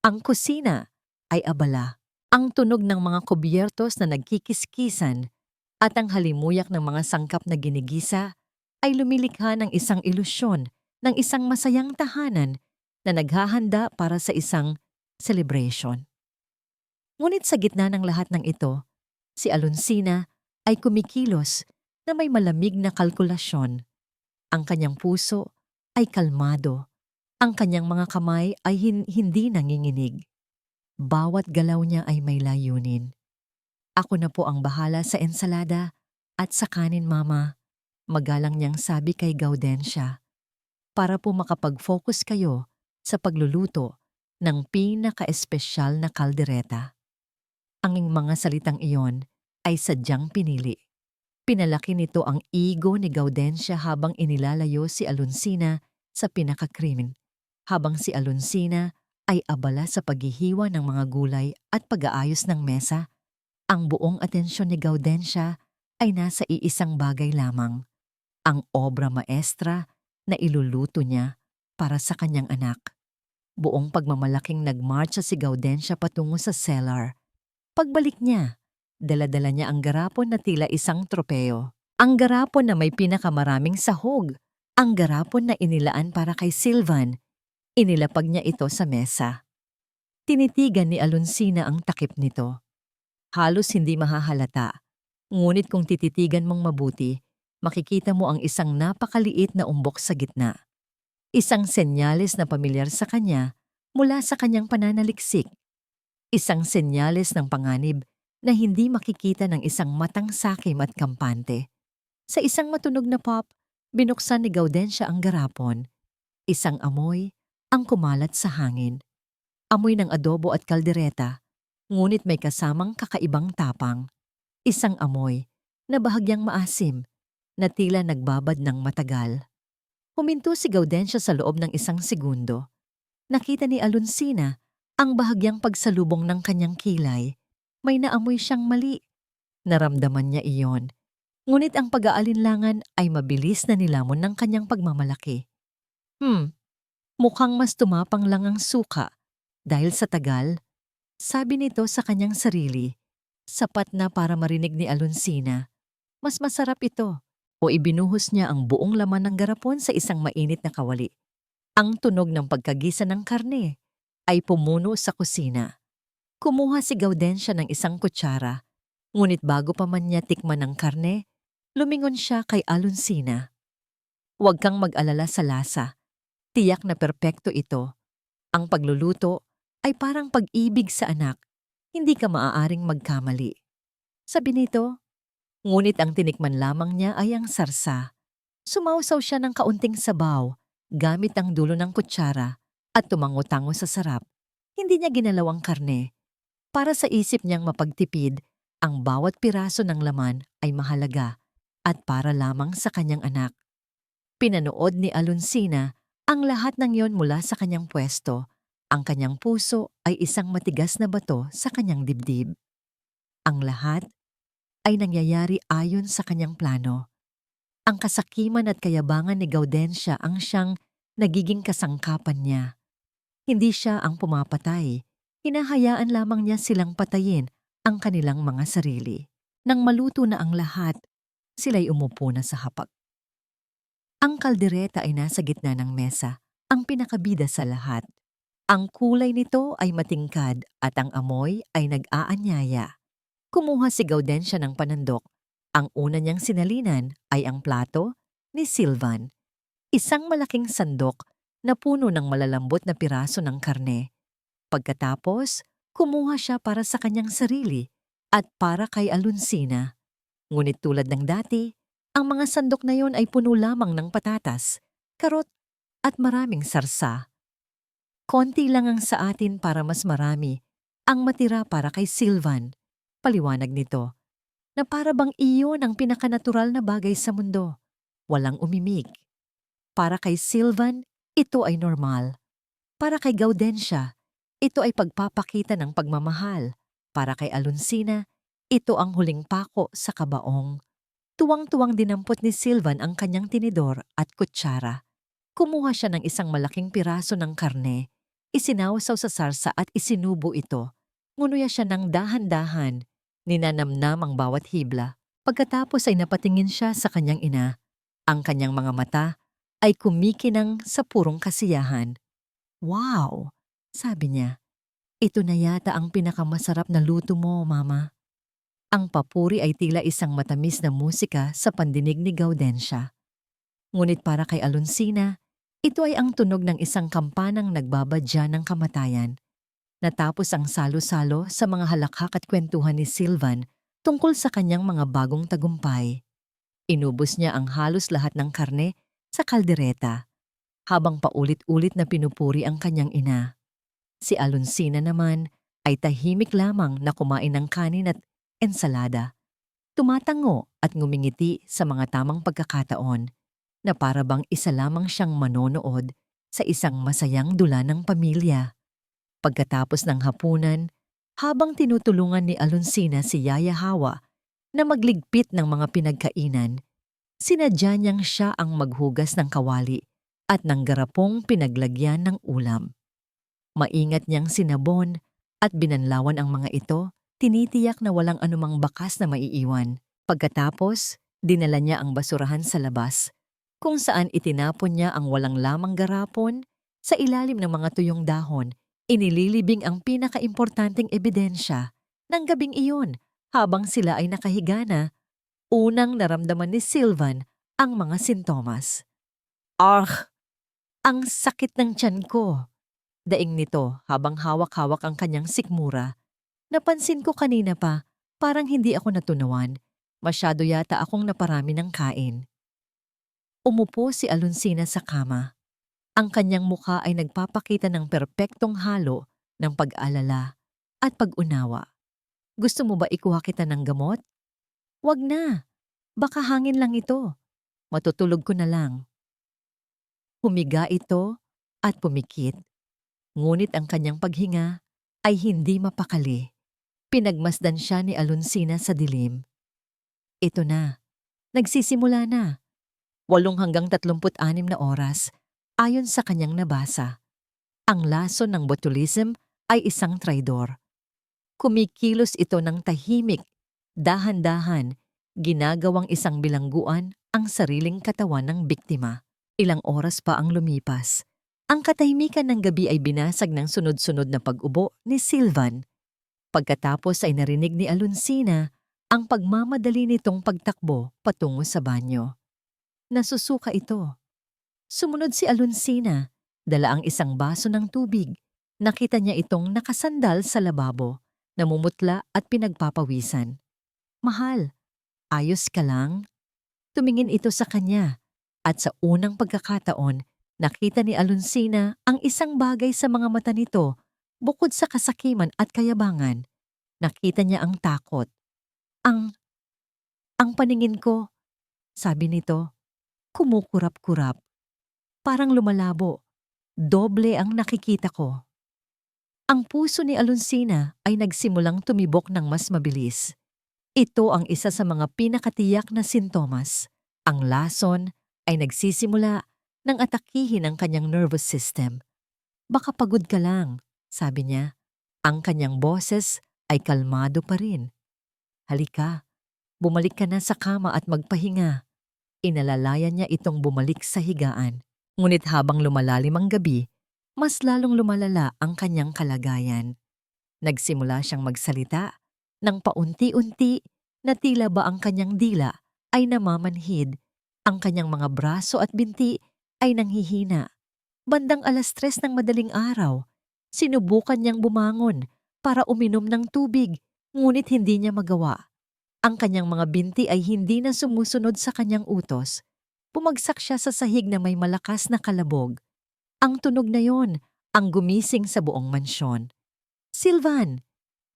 Ang kusina ay abala. Ang tunog ng mga kubyertos na nagkikiskisan at ang halimuyak ng mga sangkap na ginigisa ay lumilikha ng isang ilusyon ng isang masayang tahanan na naghahanda para sa isang celebration. Ngunit sa gitna ng lahat ng ito, si Alonsina ay kumikilos na may malamig na kalkulasyon. Ang kanyang puso ay kalmado. Ang kanyang mga kamay ay hindi nanginginig. Bawat galaw niya ay may layunin. Ako na po ang bahala sa ensalada at sa kanin, Mama. Magalang niyang sabi kay Gaudensia. Para po makapag-focus kayo sa pagluluto ng pinaka-espesyal na kaldereta. Ang mga salitang iyon ay sadyang pinili. Pinalaki nito ang ego ni Gaudensia habang inilalayo si Alonsina sa pinakakrimen. Habang si Alonsina ay abala sa paghihiwa ng mga gulay at pag-aayos ng mesa, ang buong atensyon ni Gaudensia ay nasa iisang bagay lamang, ang obra maestra na iluluto niya para sa kanyang anak. Buong pagmamalaking nagmarcha si Gaudensia patungo sa cellar. Pagbalik niya, dala-dala niya ang garapon na tila isang tropeo. Ang garapon na may pinakamaraming sahog. Ang garapon na inilaan para kay Sylvan. Inilapag niya ito sa mesa. Tinitigan ni Alonsina ang takip nito. Halos hindi mahahalata. Ngunit kung tititigan mong mabuti, makikita mo ang isang napakaliit na umbok sa gitna. Isang senyales na pamilyar sa kanya mula sa kanyang pananaliksik. Isang senyales ng panganib na hindi makikita ng isang matang sakim at kampante. Sa isang matunog na pop, binuksan ni Gaudensia ang garapon. Isang amoy ang kumalat sa hangin. Amoy ng adobo at kaldereta, ngunit may kasamang kakaibang tapang. Isang amoy na bahagyang maasim na tila nagbabad ng matagal. Huminto si Gaudensia sa loob ng isang segundo. Nakita ni Alonsina ang bahagyang pagsalubong ng kanyang kilay. May naamoy siyang mali. Naramdaman niya iyon. Ngunit ang pag-aalinlangan ay mabilis na nilamon ng kanyang pagmamalaki. Mukhang mas tumapang lang ang suka dahil sa tagal, sabi nito sa kanyang sarili, sapat na para marinig ni Alonsina. Mas masarap ito. O ibinuhos niya ang buong laman ng garapon sa isang mainit na kawali. Ang tunog ng pagkagisa ng karne ay pumuno sa kusina. Kumuha si Gaudensia ng isang kutsara, ngunit bago pa man niya tikman ang karne, lumingon siya kay Alonsina. Huwag kang mag-alala sa lasa. Tiyak na perpekto ito. Ang pagluluto ay parang pag-ibig sa anak. Hindi ka maaaring magkamali. Sabi nito, ngunit ang tinikman lamang niya ay ang sarsa. Sumausaw siya ng kaunting sabaw, gamit ang dulo ng kutsara at tumango-tango sa sarap. Hindi niya ginalaw ang karne. Para sa isip niyang mapagtipid, ang bawat piraso ng laman ay mahalaga at para lamang sa kanyang anak. Pinanood ni Alonsina ang lahat ng yon mula sa kanyang pwesto. Ang kanyang puso ay isang matigas na bato sa kanyang dibdib. Ang lahat ay nangyayari ayon sa kanyang plano. Ang kasakiman at kayabangan ni Gaudensia ang siyang nagiging kasangkapan niya. Hindi siya ang pumapatay. Hinahayaan lamang niya silang patayin ang kanilang mga sarili. Nang maluto na ang lahat, sila'y umupo na sa hapag. Ang kaldereta ay nasa gitna ng mesa, ang pinakabida sa lahat. Ang kulay nito ay matingkad at ang amoy ay nag-aanyaya. Kumuha si Gaudensia ng panandok. Ang una niyang sinalinan ay ang plato ni Sylvan. Isang malaking sandok na puno ng malalambot na piraso ng karne. Pagkatapos, kumuha siya para sa kanyang sarili at para kay Alonsina. Ngunit tulad ng dati, ang mga sandok na yon ay puno lamang ng patatas, karot at maraming sarsa. Konti lang ang sa atin para mas marami. Ang matira para kay Sylvan. Paliwanag nito na para bang iyon ang pinakanatural na bagay sa mundo. Walang umimik. Para kay Sylvan, ito ay normal. Para kay Gaudensia, ito ay pagpapakita ng pagmamahal. Para kay Alonsina, ito ang huling pako sa kabaong. Tuwang-tuwang dinampot ni Sylvan ang kanyang tinidor at kutsara. Kumuha siya ng isang malaking piraso ng karne, isinawsaw sa sarsa at isinubo ito. Ngunuya siya ng dahan-dahan, ninanamnam ang bawat hibla. Pagkatapos ay napatingin siya sa kanyang ina. Ang kanyang mga mata ay kumikinang sa purong kasiyahan. "Wow!" sabi niya. "Ito na yata ang pinakamasarap na luto mo, Mama." Ang papuri ay tila isang matamis na musika sa pandinig ni Gaudensia. Ngunit para kay Alonsina, ito ay ang tunog ng isang kampanang nagbabadya ng kamatayan. Natapos ang salo-salo sa mga halakhak at kwentuhan ni Sylvan tungkol sa kanyang mga bagong tagumpay. Inubos niya ang halos lahat ng karne sa kaldereta, habang paulit-ulit na pinupuri ang kanyang ina. Si Alonsina naman ay tahimik lamang na kumain ng kanin at ensalada. Tumatango at ngumingiti sa mga tamang pagkakataon na para bang isa lamang siyang manonood sa isang masayang dula ng pamilya. Pagkatapos ng hapunan, habang tinutulungan ni Alonsina si Yaya Hawa na magligpit ng mga pinagkainan, sinadya niyang siya ang maghugas ng kawali at ng garapong pinaglagyan ng ulam. Maingat niyang sinabon at binanlawan ang mga ito, tinitiyak na walang anumang bakas na maiiwan. Pagkatapos, dinala niya ang basurahan sa labas, kung saan itinapon niya ang walang lamang garapon. Sa ilalim ng mga tuyong dahon, inililibing ang pinakaimportanteng ebidensya ng gabing iyon. Habang sila ay nakahiga na, unang naramdaman ni Sylvan ang mga sintomas. "Argh! Ang sakit ng tiyan ko!" Daing nito habang hawak-hawak ang kanyang sikmura. "Napansin ko kanina pa, parang hindi ako natunawan. Masyado yata akong naparami ng kain." Umupo si Alonsina sa kama. Ang kanyang mukha ay nagpapakita ng perpektong halo ng pag-alala at pag-unawa. "Gusto mo ba ikuha kita ng gamot?" "Wag na. Baka hangin lang ito. Matutulog ko na lang." Humiga ito at pumikit. Ngunit ang kanyang paghinga ay hindi mapakali. Pinagmasdan siya ni Alonsina sa dilim. "Ito na. Nagsisimula na. 8 hanggang 36 na oras ayon sa kanyang nabasa. Ang lason ng botulism ay isang traidor. Kumikilos ito ng tahimik, dahan-dahan, ginagawang isang bilangguan ang sariling katawan ng biktima." Ilang oras pa ang lumipas. Ang katahimikan ng gabi ay binasag ng sunod-sunod na pag-ubo ni Sylvan. Pagkatapos ay narinig ni Alonsina ang pagmamadali nitong pagtakbo patungo sa banyo. Nasusuka ito. Sumunod si Alonsina, dala ang isang baso ng tubig. Nakita niya itong nakasandal sa lababo, namumutla at pinagpapawisan. "Mahal, ayos ka lang?" Tumingin ito sa kanya, at sa unang pagkakataon, nakita ni Alonsina ang isang bagay sa mga mata nito. Bukod sa kasakiman at kayabangan, nakita niya ang takot. Ang paningin ko," sabi nito, "kumukurap-kurap. Parang lumalabo. Doble ang nakikita ko." Ang puso ni Alonsina ay nagsimulang tumibok ng mas mabilis. Ito ang isa sa mga pinakatiyak na sintomas. Ang lason ay nagsisimula ng atakihin ang kanyang nervous system. "Baka pagod ka lang," sabi niya. Ang kanyang boses ay kalmado pa rin. "Halika, bumalik ka na sa kama at magpahinga." Inalalayan niya itong bumalik sa higaan. Ngunit habang lumalalim ang gabi, mas lalong lumalala ang kanyang kalagayan. Nagsimula siyang magsalita nang paunti-unti na tila ba ang kanyang dila ay namamanhid. Ang kanyang mga braso at binti ay nanghihina. Bandang 3:00 ng madaling araw, sinubukan niyang bumangon para uminom ng tubig, ngunit hindi niya magawa. Ang kanyang mga binti ay hindi na sumusunod sa kanyang utos. Bumagsak siya sa sahig na may malakas na kalabog. Ang tunog na yon ang gumising sa buong mansyon. "Silvan!"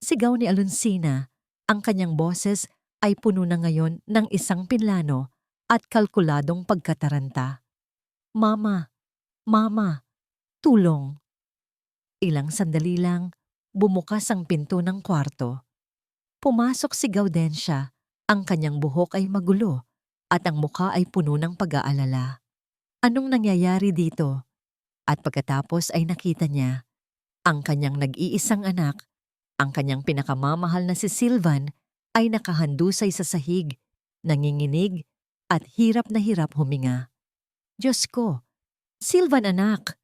Sigaw ni Alonsina. Ang kanyang boses ay puno na ngayon ng isang pinlano at kalkuladong pagkataranta. "Mama! Mama! Tulong!" Ilang sandali lang, bumukas ang pinto ng kwarto. Pumasok si Gaudensia. Ang kanyang buhok ay magulo at ang mukha ay puno ng pag-aalala. Anong nangyayari dito? At pagkatapos ay nakita niya ang kanyang nag-iisang anak, ang kanyang pinakamamahal na si Silvan ay nakahandusay sa sahig, nanginginig at hirap na hirap huminga. "Diyos ko! Silvan anak!"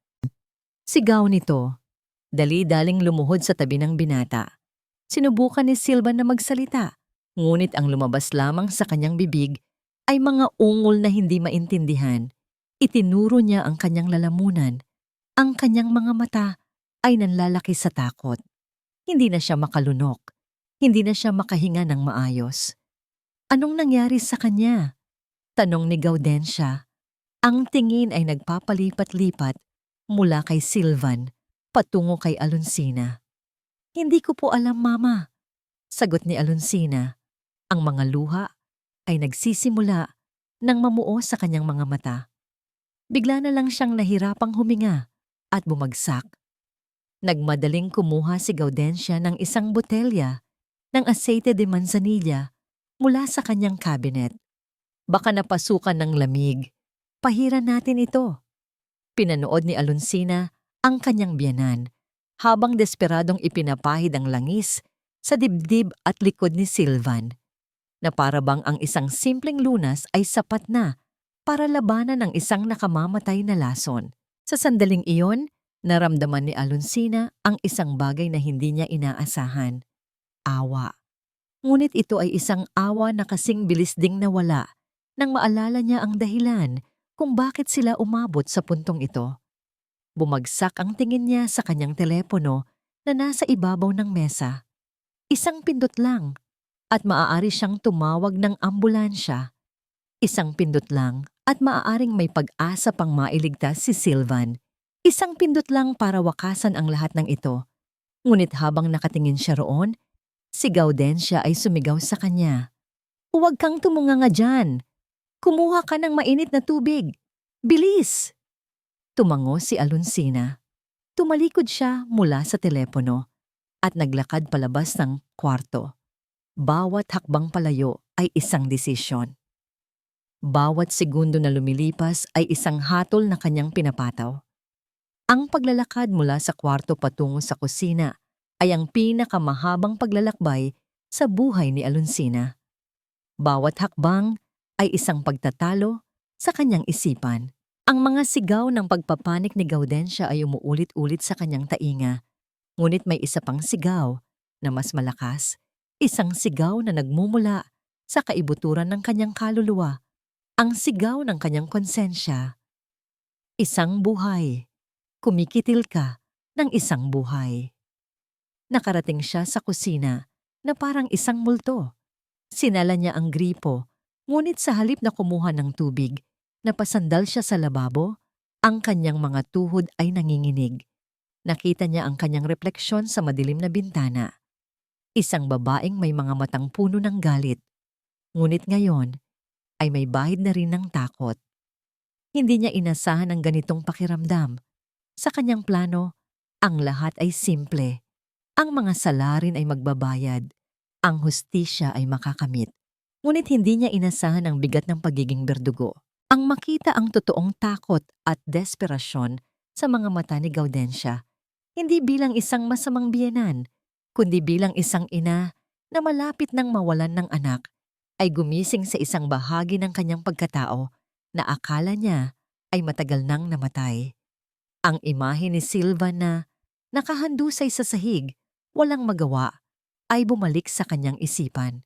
Sigaw nito. Dali-daling lumuhod sa tabi ng binata. Sinubukan ni Silvan na magsalita, ngunit ang lumabas lamang sa kanyang bibig ay mga ungol na hindi maintindihan. Itinuro niya ang kanyang lalamunan. Ang kanyang mga mata ay nanlalaki sa takot. Hindi na siya makalunok. Hindi na siya makahinga ng maayos. "Anong nangyari sa kanya?" tanong ni Gaudensia. Ang tingin ay nagpapalipat-lipat mula kay Silvan patungo kay Alonsina. "Hindi ko po alam, Mama," sagot ni Alonsina. Ang mga luha ay nagsisimula nang mamuo sa kanyang mga mata. Bigla na lang siyang nahirapang huminga at bumagsak. Nagmadaling kumuha si Gaudensia ng isang botelya ng aceite de manzanilla mula sa kanyang cabinet. "Baka napasukan ng lamig. Pahiran natin ito." Pinanood ni Alonsina ang kanyang biyanan habang desperadong ipinapahid ang langis sa dibdib at likod ni Silvan, na para bang ang isang simpleng lunas ay sapat na para labanan ang isang nakamamatay na lason. Sa sandaling iyon, naramdaman ni Alonsina ang isang bagay na hindi niya inaasahan: awa. Ngunit ito ay isang awa na kasing bilis ding nawala nang maalala niya ang dahilan kung bakit sila umabot sa puntong ito. Bumagsak ang tingin niya sa kanyang telepono na nasa ibabaw ng mesa. Isang pindot lang at maaari siyang tumawag ng ambulansya. Isang pindot lang at maaaring may pag-asa pang mailigtas si Silvan. Isang pindot lang para wakasan ang lahat ng ito. Ngunit habang nakatingin siya roon, si Gaudensia ay sumigaw sa kanya. "Huwag kang tumunganga dyan! Kumuha ka ng mainit na tubig! Bilis!" Tumango si Alonsina. Tumalikod siya mula sa telepono at naglakad palabas ng kwarto. Bawat hakbang palayo ay isang desisyon. Bawat segundo na lumilipas ay isang hatol na kanyang pinapataw. Ang paglalakad mula sa kwarto patungo sa kusina ay ang pinakamahabang paglalakbay sa buhay ni Alonsina. Bawat hakbang ay isang pagtatalo sa kanyang isipan. Ang mga sigaw ng pagpapanik ni Gaudensia ay umuulit-ulit sa kanyang tainga. Ngunit may isa pang sigaw na mas malakas, isang sigaw na nagmumula sa kaibuturan ng kanyang kaluluwa, ang sigaw ng kanyang konsensya. Isang buhay. Kumikitil ka ng isang buhay. Nakarating siya sa kusina na parang isang multo. Sinala niya ang gripo, ngunit sa halip na kumuha ng tubig, napasandal siya sa lababo, ang kanyang mga tuhod ay nanginginig. Nakita niya ang kanyang refleksyon sa madilim na bintana. Isang babaeng may mga matang puno ng galit. Ngunit ngayon ay may bahid na rin ng takot. Hindi niya inasahan ang ganitong pakiramdam. Sa kanyang plano, ang lahat ay simple. Ang mga sala rin ay magbabayad. Ang hustisya ay makakamit. Ngunit hindi niya inasahan ang bigat ng pagiging berdugo. Ang makita ang totoong takot at desperasyon sa mga mata ni Gaudensia, hindi bilang isang masamang biyenan, kundi bilang isang ina na malapit nang mawalan ng anak, ay gumising sa isang bahagi ng kanyang pagkatao na akala niya ay matagal nang namatay. Ang imahe ni Silvan na nakahandusay sa sahig, walang magawa, ay bumalik sa kanyang isipan.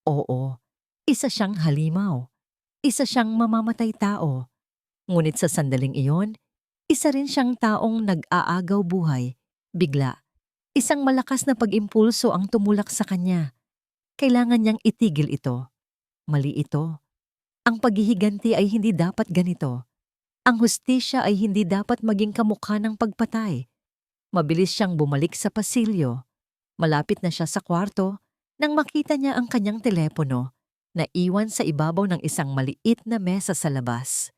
Oo, isa siyang halimaw. Isa siyang mamamatay tao. Ngunit sa sandaling iyon, isa rin siyang taong nag-aagaw buhay. Bigla, isang malakas na pag-impulso ang tumulak sa kanya. Kailangan niyang itigil ito. Mali ito. Ang paghihiganti ay hindi dapat ganito. Ang hustisya ay hindi dapat maging kamukha ng pagpatay. Mabilis siyang bumalik sa pasilyo. Malapit na siya sa kwarto nang makita niya ang kanyang telepono na iwan sa ibabaw ng isang maliit na mesa sa labas.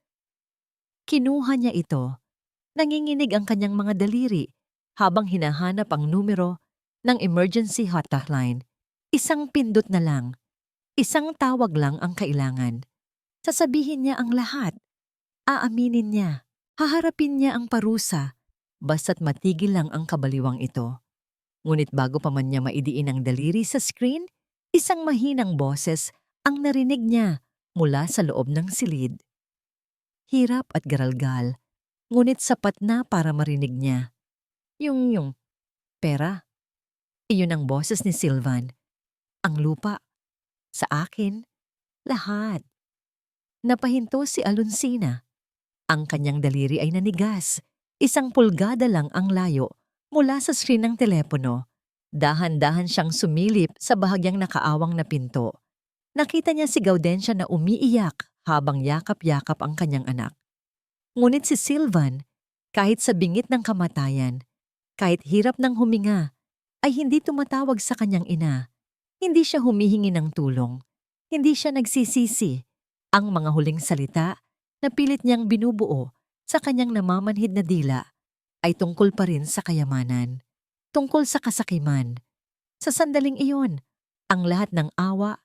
Kinuha niya ito. Nanginginig ang kanyang mga daliri habang hinahanap ang numero ng emergency hotline. Isang pindot na lang. Isang tawag lang ang kailangan. Sasabihin niya ang lahat. Aaminin niya. Haharapin niya ang parusa. Basta't matigil lang ang kabaliwang ito. Ngunit bago pa man niya maidiin ang daliri sa screen, isang mahinang boses ang narinig niya mula sa loob ng silid. Hirap at garalgal, ngunit sapat na para marinig niya. Yung pera. Iyon ang boses ni Sylvan. Ang lupa. Sa akin. Lahat. Napahinto si Alonsina. Ang kanyang daliri ay nanigas. Isang pulgada lang ang layo mula sa screen ng telepono. Dahan-dahan siyang sumilip sa bahagyang nakaawang na pinto. Nakita niya si Gaudensia na umiiyak habang yakap-yakap ang kanyang anak. Ngunit si Sylvan, kahit sa bingit ng kamatayan, kahit hirap ng huminga, ay hindi tumatawag sa kanyang ina. Hindi siya humihingi ng tulong. Hindi siya nagsisisi. Ang mga huling salita na pilit niyang binubuo sa kanyang namamanhid na dila ay tungkol pa rin sa kayamanan. Tungkol sa kasakiman. Sa sandaling iyon, ang lahat ng awa,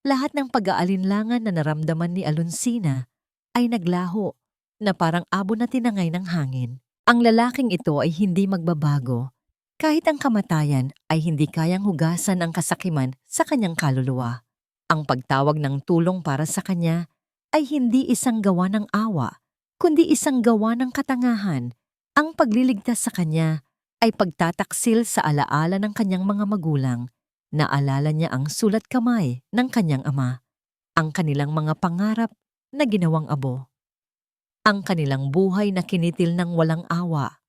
lahat ng pag-aalinlangan na naramdaman ni Alonsina ay naglaho na parang abo na tinangay ng hangin. Ang lalaking ito ay hindi magbabago. Kahit ang kamatayan ay hindi kayang hugasan ang kasakiman sa kanyang kaluluwa. Ang pagtawag ng tulong para sa kanya ay hindi isang gawa ng awa, kundi isang gawa ng katangahan. Ang pagliligtas sa kanya ay pagtataksil sa alaala ng kanyang mga magulang. Naalala niya ang sulat kamay ng kanyang ama, ang kanilang mga pangarap na ginawang abo, ang kanilang buhay na kinitil ng walang awa.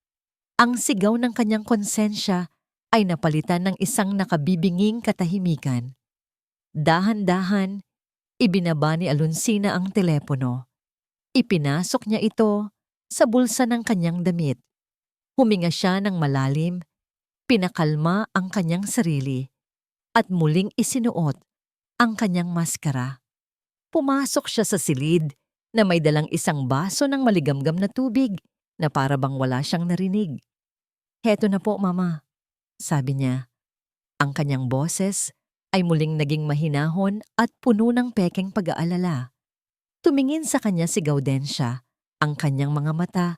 Ang sigaw ng kanyang konsensya ay napalitan ng isang nakabibinging katahimikan. Dahan-dahan, ibinaba ni Alonsina ang telepono. Ipinasok niya ito sa bulsa ng kanyang damit. Huminga siya ng malalim, pinakalma ang kanyang sarili, at muling isinuot ang kanyang maskara. Pumasok siya sa silid na may dalang isang baso ng maligamgam na tubig na para bang wala siyang narinig. "Heto na po, Mama," sabi niya. Ang kanyang boses ay muling naging mahinahon at puno ng pekeng pag-aalala. Tumingin sa kanya si Gaudensia. Ang kanyang mga mata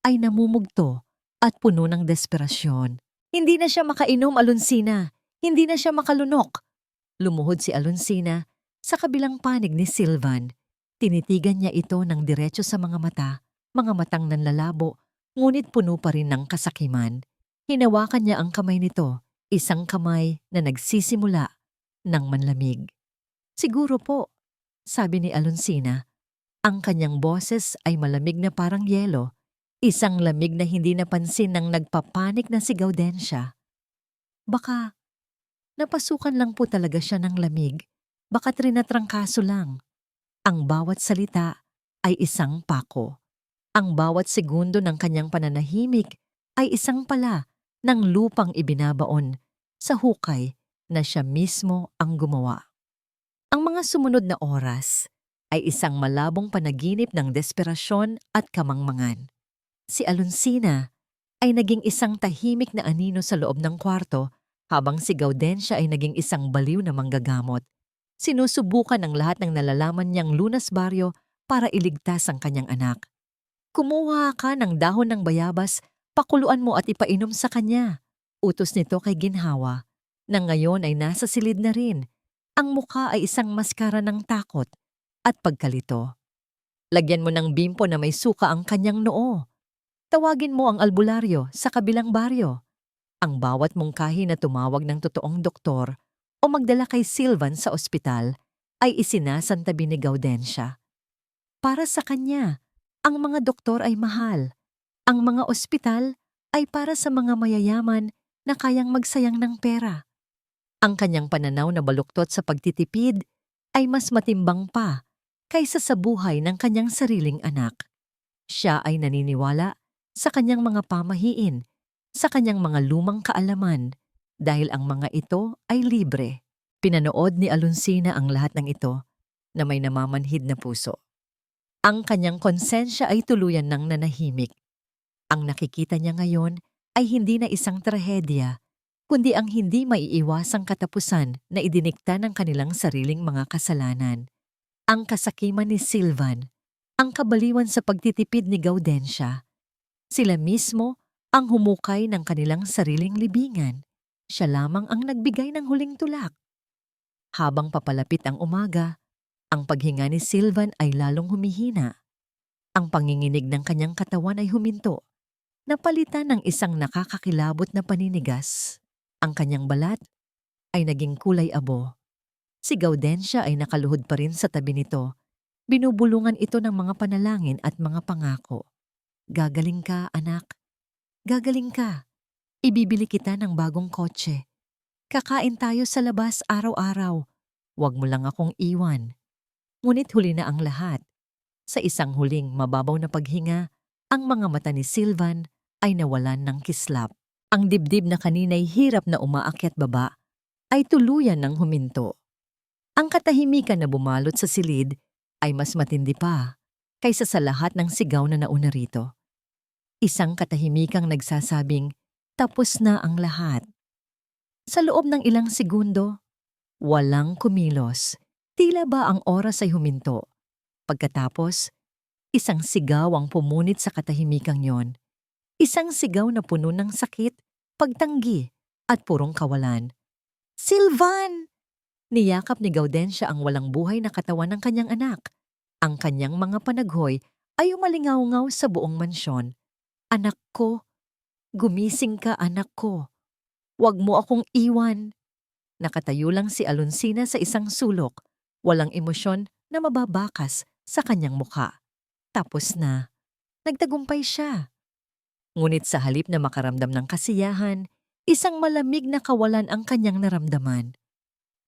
ay namumugto at puno ng desperasyon. Hindi na siya makainom, Alonsina. Hindi na siya makalunok. Lumuhod si Alonsina sa kabilang panig ni Sylvan. Tinitigan niya ito ng diretso sa mga matang nanlalabo, ngunit puno pa rin ng kasakiman. Hinawakan niya ang kamay nito, isang kamay na nagsisimula ng manlamig. "Siguro po," sabi ni Alonsina. Ang kanyang boses ay malamig na parang yelo, isang lamig na hindi napansin ng nagpapanik na si Gaudensia. "Baka napasukan lang po talaga siya ng lamig. Baka trinatrangkaso lang." Ang bawat salita ay isang pako. Ang bawat segundo ng kanyang pananahimik ay isang pala ng lupang ibinabaon sa hukay na siya mismo ang gumawa. Ang mga sumunod na oras ay isang malabong panaginip ng desperasyon at kamangmangan. Si Alonsina ay naging isang tahimik na anino sa loob ng kwarto habang si Gaudensia ay naging isang baliw na manggagamot. Sinusubukan ng lahat ng nalalaman niyang lunas baryo para iligtas ang kanyang anak. "Kumuha ka ng dahon ng bayabas, pakuluan mo at ipainom sa kanya," utos nito kay Ginhawa, na ngayon ay nasa silid na rin. Ang mukha ay isang maskara ng takot at pagkalito. "Lagyan mo ng bimpo na may suka ang kanyang noo. Tawagin mo ang albularyo sa kabilang baryo. Ang bawat mungkahi na tumawag ng totoong doktor o magdala kay Sylvan sa ospital ay isinasantabi ni Gaudensia. Para sa kanya, ang mga doktor ay mahal. Ang mga ospital ay para sa mga mayayaman na kayang magsayang ng pera. Ang kanyang pananaw na baluktot sa pagtitipid ay mas matimbang pa kaysa sa buhay ng kanyang sariling anak. Siya ay naniniwala sa kanyang mga pamahiin sa kanyang mga lumang kaalaman dahil ang mga ito ay libre. Pinanood ni Alonsina ang lahat ng ito na may namamanhid na puso. Ang kanyang konsensya ay tuluyan ng nanahimik. Ang nakikita niya ngayon ay hindi na isang trahedya, kundi ang hindi maiiwasang katapusan na idinikta ng kanilang sariling mga kasalanan. Ang kasakiman ni Silvan, ang kabaliwan sa pagtitipid ni Gaudensia. Sila mismo ang humukay ng kanilang sariling libingan. Siya lamang ang nagbigay ng huling tulak. Habang papalapit ang umaga, ang paghinga ni Silvan ay lalong humihina. Ang panginginig ng kanyang katawan ay huminto, napalitan ng isang nakakakilabot na paninigas. Ang kanyang balat ay naging kulay abo. Si Gaudensia ay nakaluhod pa rin sa tabi nito. Binubulungan ito ng mga panalangin at mga pangako. Gagaling ka, anak. Gagaling ka. Ibibili kita ng bagong kotse. Kakain tayo sa labas araw-araw. Huwag mo lang akong iwan. Ngunit huli na ang lahat. Sa isang huling mababaw na paghinga, ang mga mata ni Silvan ay nawalan ng kislap. Ang dibdib na kanina'y hirap na umaakyat baba ay tuluyan ng huminto. Ang katahimikan na bumalot sa silid ay mas matindi pa kaysa sa lahat ng sigaw na nauna rito. Isang katahimikang nagsasabing, tapos na ang lahat. Sa loob ng ilang segundo, walang kumilos. Tila ba ang oras ay huminto. Pagkatapos, isang sigaw ang pumunit sa katahimikang yon. Isang sigaw na puno ng sakit, pagtanggi, at purong kawalan. Silvan! Niyakap ni Gaudensia ang walang buhay na katawan ng kanyang anak. Ang kanyang mga panaghoy ay umalingaw-ngaw sa buong mansyon. Anak ko, gumising ka anak ko. Huwag mo akong iwan. Nakatayo lang si Alonsina sa isang sulok, walang emosyon na mababakas sa kanyang mukha. Tapos na, nagtagumpay siya. Ngunit sa halip na makaramdam ng kasiyahan, isang malamig na kawalan ang kanyang naramdaman.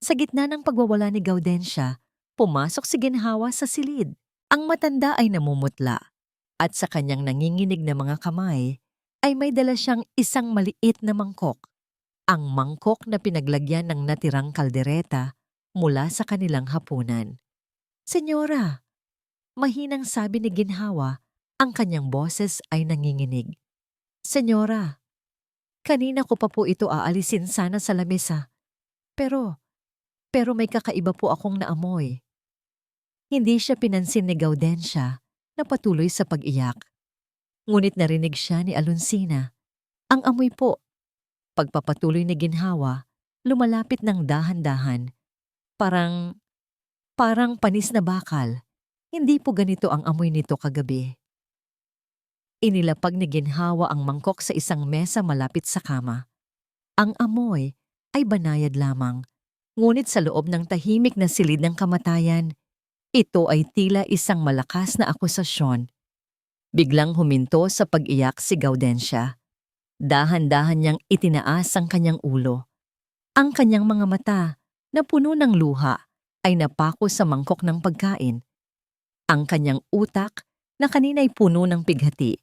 Sa gitna ng pagwawala ni Gaudensia, pumasok si Ginhawa sa silid. Ang matanda ay namumutla at sa kanyang nanginginig na mga kamay ay may dala siyang isang maliit na mangkok. Ang mangkok na pinaglagyan ng natirang kaldereta mula sa kanilang hapunan. Senyora, mahinang sabi ni Ginhawa, ang kanyang boses ay nanginginig. Senyora, kanina ko pa po ito aalisin sana sa lamesa. Pero may kakaiba po akong naamoy. Hindi siya pinansin ni Gaudensia na patuloy sa pag-iyak. Ngunit narinig siya ni Alonsina. Ang amoy po. Pagpapatuloy ni Ginhawa, lumalapit ng dahan-dahan. Parang panis na bakal. Hindi po ganito ang amoy nito kagabi. Inilapag ni Ginhawa ang mangkok sa isang mesa malapit sa kama. Ang amoy ay banayad lamang. Ngunit sa loob ng tahimik na silid ng kamatayan, ito ay tila isang malakas na akusasyon. Biglang huminto sa pag-iyak si Gaudensia. Dahan-dahan niyang itinaas ang kanyang ulo. Ang kanyang mga mata, na puno ng luha, ay napako sa mangkok ng pagkain. Ang kanyang utak, na kanina'y puno ng pighati,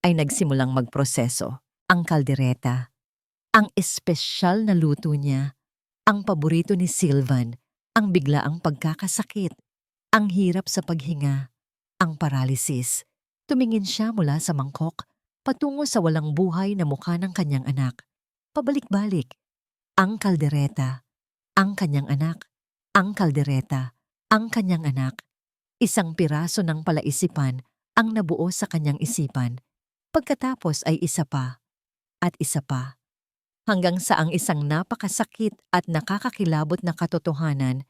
ay nagsimulang magproseso. Ang kaldereta, ang espesyal na luto niya, ang paborito ni Silvan, ang biglaang pagkakasakit, ang hirap sa paghinga, ang paralysis. Tumingin siya mula sa mangkok, patungo sa walang buhay na mukha ng kanyang anak. Pabalik-balik, ang kaldereta, ang kanyang anak, ang kaldereta, ang kanyang anak. Isang piraso ng palaisipan ang nabuo sa kanyang isipan. Pagkatapos ay isa pa, at isa pa. Hanggang sa ang isang napakasakit at nakakakilabot na katotohanan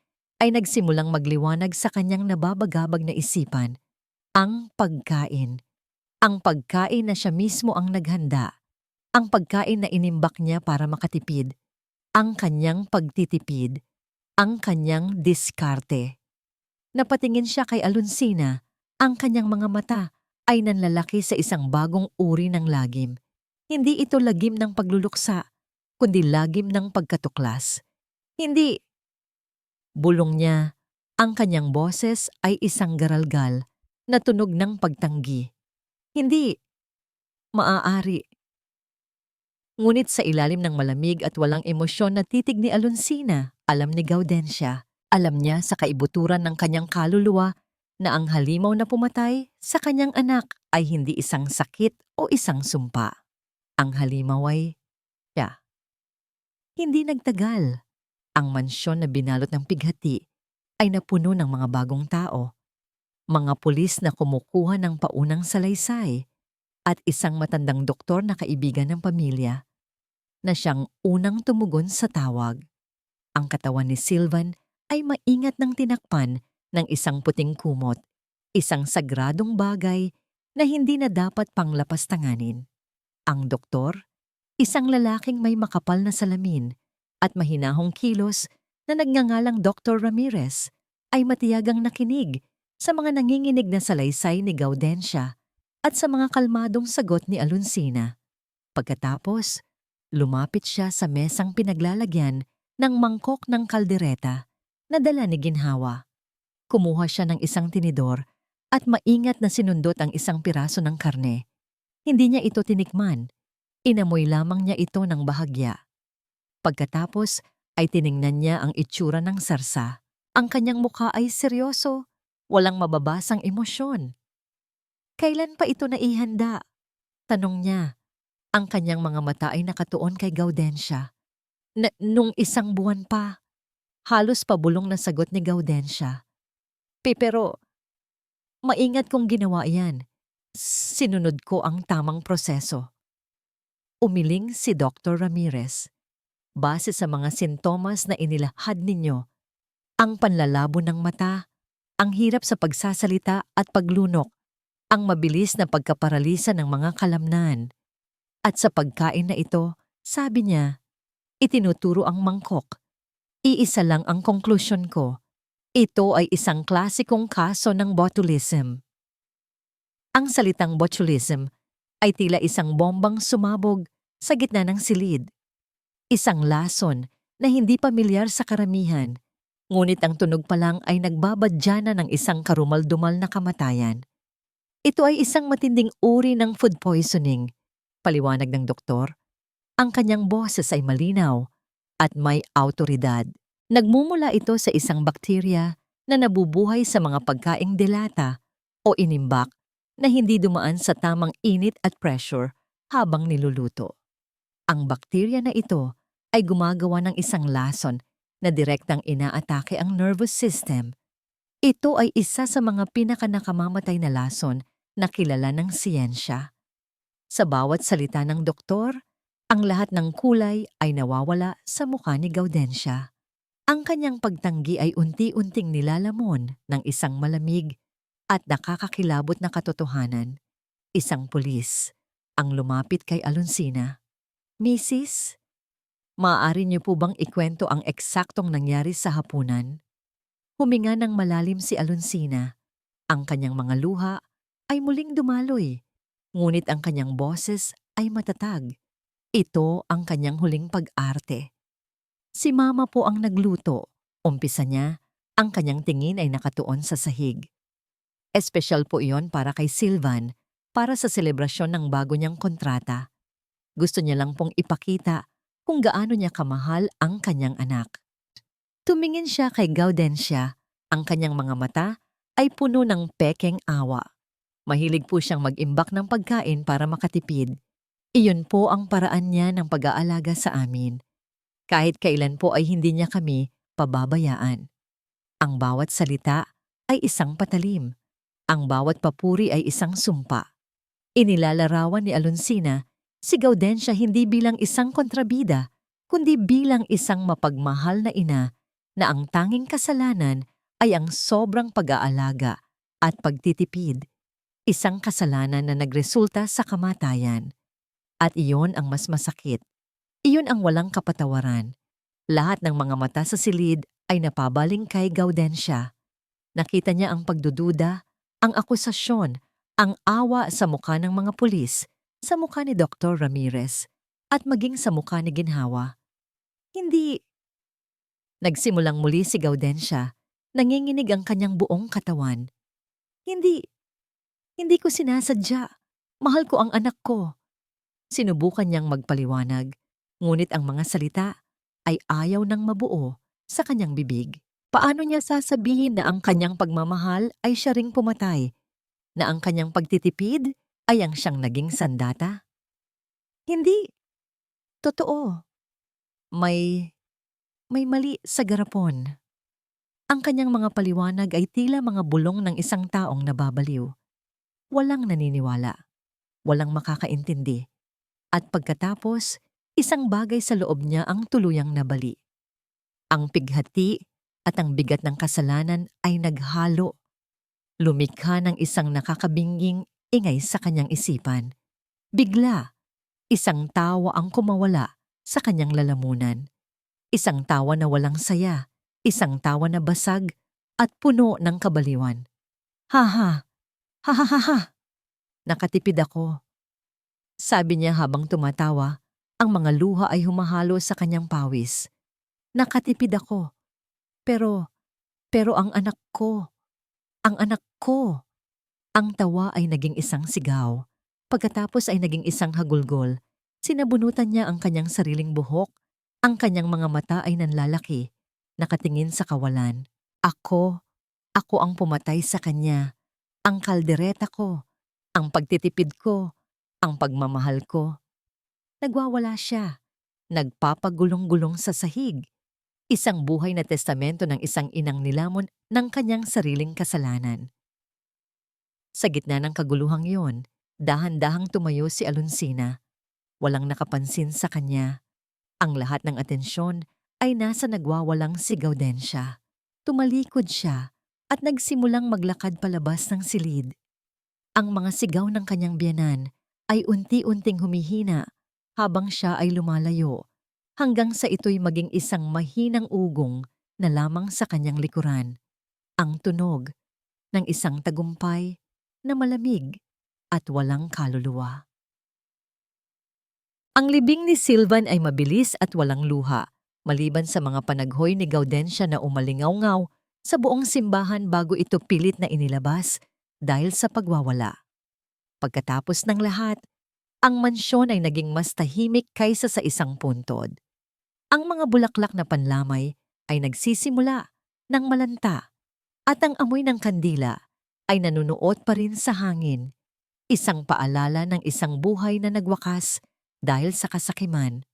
ay nagsimulang magliwanag sa kanyang nababagabag na isipan. Ang pagkain. Ang pagkain na siya mismo ang naghanda. Ang pagkain na inimbak niya para makatipid. Ang kanyang pagtitipid. Ang kanyang diskarte. Napatingin siya kay Alonsina. Ang kanyang mga mata ay nanlalaki sa isang bagong uri ng lagim. Hindi ito lagim ng pagluluksa, kundi lagim ng pagkatuklas. Hindi. Bulong niya, ang kanyang boses ay isang garalgal na tunog ng pagtanggi. Hindi. Maaari. Ngunit sa ilalim ng malamig at walang emosyon na titig ni Alonsina, alam ni Gaudensia, alam niya sa kaibuturan ng kanyang kaluluwa na ang halimaw na pumatay sa kanyang anak ay hindi isang sakit o isang sumpa. Ang halimaw ay siya. Hindi nagtagal. Ang mansyon na binalot ng pighati ay napuno ng mga bagong tao, mga pulis na kumukuha ng paunang salaysay, at isang matandang doktor na kaibigan ng pamilya na siyang unang tumugon sa tawag. Ang katawan ni Sylvan ay maingat ng tinakpan ng isang puting kumot, isang sagradong bagay na hindi na dapat panglapastanganin. Ang doktor, isang lalaking may makapal na salamin at mahinahong kilos na nagngangalang Dr. Ramirez, ay matiyagang nakinig sa mga nanginginig na salaysay ni Gaudensia at sa mga kalmadong sagot ni Alonsina. Pagkatapos, lumapit siya sa mesang pinaglalagyan ng mangkok ng kaldereta na dala ni Ginhawa. Kumuha siya ng isang tinidor at maingat na sinundot ang isang piraso ng karne. Hindi niya ito tinikman. Inamoy lamang niya ito ng bahagya. Pagkatapos ay tiningnan niya ang itsura ng sarsa. Ang kanyang mukha ay seryoso, walang mababasang emosyon. Kailan pa ito naihanda? Tanong niya. Ang kanyang mga mata ay nakatuon kay Gaudensia. Nung isang buwan pa. Halos pabulong na sagot ni Gaudensia. Pero, maingat kong ginawa yan. Sinunod ko ang tamang proseso. Umiling si Dr. Ramirez. Base sa mga sintomas na inilahad ninyo, ang panlalabo ng mata, ang hirap sa pagsasalita at paglunok, ang mabilis na pagkaparalisa ng mga kalamnan. At sa pagkain na ito, sabi niya, itinuturo ang mangkok. Iisa lang ang konklusyon ko. Ito ay isang klasikong kaso ng botulism. Ang salitang botulism ay tila isang bombang sumabog sa gitna ng silid. Isang lason na hindi pamilyar sa karamihan, ngunit ang tunog pa lang ay nagbabadya na ng isang karumal-dumal na kamatayan. Ito ay isang matinding uri ng food poisoning, paliwanag ng doktor. Ang kanyang boses ay malinaw at may awtoridad. Nagmumula ito sa isang bakterya na nabubuhay sa mga pagkaing delata o inimbak na hindi dumaan sa tamang init at pressure habang niluluto. Ang bakterya na ito ay gumagawa ng isang lason na direktang inaatake ang nervous system. Ito ay isa sa mga pinakanakamamatay na lason na kilala ng siyensya. Sa bawat salita ng doktor, ang lahat ng kulay ay nawawala sa mukha ni Gaudensia. Ang kanyang pagtanggi ay unti-unting nilalamon ng isang malamig at nakakakilabot na katotohanan. Isang pulis ang lumapit kay Alonsina. Mrs., maaari niyo po bang ikwento ang eksaktong nangyari sa hapunan? Huminga ng malalim si Alonsina. Ang kanyang mga luha ay muling dumaloy, ngunit ang kanyang boses ay matatag. Ito ang kanyang huling pag-arte. Si Mama po ang nagluto. Umpisa niya, ang kanyang tingin ay nakatuon sa sahig. Espesyal po iyon para kay Sylvan, para sa selebrasyon ng bago niyang kontrata. Gusto niya lang pong ipakita kung gaano niya kamahal ang kanyang anak. Tumingin siya kay Gaudensia. Ang kanyang mga mata ay puno ng pekeng awa. Mahilig po siyang mag-imbak ng pagkain para makatipid. Iyon po ang paraan niya ng pag-aalaga sa amin. Kahit kailan po ay hindi niya kami pababayaan. Ang bawat salita ay isang patalim. Ang bawat papuri ay isang sumpa. Inilalarawan ni Alonsina si Gaudensia hindi bilang isang kontrabida, kundi bilang isang mapagmahal na ina na ang tanging kasalanan ay ang sobrang pag-aalaga at pagtitipid. Isang kasalanan na nagresulta sa kamatayan. At iyon ang mas masakit. Iyon ang walang kapatawaran. Lahat ng mga mata sa silid ay napabaling kay Gaudensia. Nakita niya ang pagdududa, ang akusasyon, ang awa sa mukha ng mga pulis, sa mukha ni Dr. Ramirez, at maging sa mukha ni Ginhawa. Hindi. Nagsimulang muli si Gaudensia, nanginginig ang kanyang buong katawan. Hindi ko sinasadya. Mahal ko ang anak ko. Sinubukan niyang magpaliwanag, ngunit ang mga salita ay ayaw nang mabuo sa kanyang bibig. Paano niya sasabihin na ang kanyang pagmamahal ay siya ring pumatay, na ang kanyang pagtitipid ay ang siyang naging sandata? Hindi. Totoo. May, may mali sa garapon. Ang kanyang mga paliwanag ay tila mga bulong ng isang taong nababaliw. Walang naniniwala, walang makakaintindi. At pagkatapos, isang bagay sa loob niya ang tuluyang nabali. Ang pighati at ang bigat ng kasalanan ay naghalo. Lumikha ng isang nakakabinging ingay sa kanyang isipan. Bigla, isang tawa ang kumawala sa kanyang lalamunan. Isang tawa na walang saya, isang tawa na basag at puno ng kabaliwan. Ha ha, ha ha ha ha. Nakatipid ako. Sabi niya habang tumatawa, ang mga luha ay humahalo sa kanyang pawis. Nakatipid ako. Pero ang anak ko, ang anak ko. Ang tawa ay naging isang sigaw. Pagkatapos ay naging isang hagulgol. Sinabunutan niya ang kanyang sariling buhok. Ang kanyang mga mata ay nanlalaki, nakatingin sa kawalan. Ako ang pumatay sa kanya. Ang kaldereta ko, ang pagtitipid ko, ang pagmamahal ko. Nagwawala siya. Nagpapagulong-gulong sa sahig. Isang buhay na testamento ng isang inang nilamon ng kanyang sariling kasalanan. Sa gitna ng kaguluhang iyon, dahan-dahang tumayo si Alonsina. Walang nakapansin sa kanya. Ang lahat ng atensyon ay nasa nagwawalang si Gaudensia. Tumalikod siya at nagsimulang maglakad palabas ng silid. Ang mga sigaw ng kanyang biyanan ay unti-unting humihina habang siya ay lumalayo, hanggang sa ito'y maging isang mahinang ugong na lamang sa kanyang likuran. Ang tunog ng isang tagumpay na malamig at walang kaluluwa. Ang libing ni Sylvan ay mabilis at walang luha, maliban sa mga panaghoy ni Gaudensia na umalingaw-ngaw sa buong simbahan bago ito pilit na inilabas dahil sa pagwawala. Pagkatapos ng lahat, ang mansyon ay naging mas tahimik kaysa sa isang puntod. Ang mga bulaklak na panlamay ay nagsisimula ng malanta at ang amoy ng kandila ay nanunuot pa rin sa hangin, isang paalala ng isang buhay na nagwakas dahil sa kasakiman.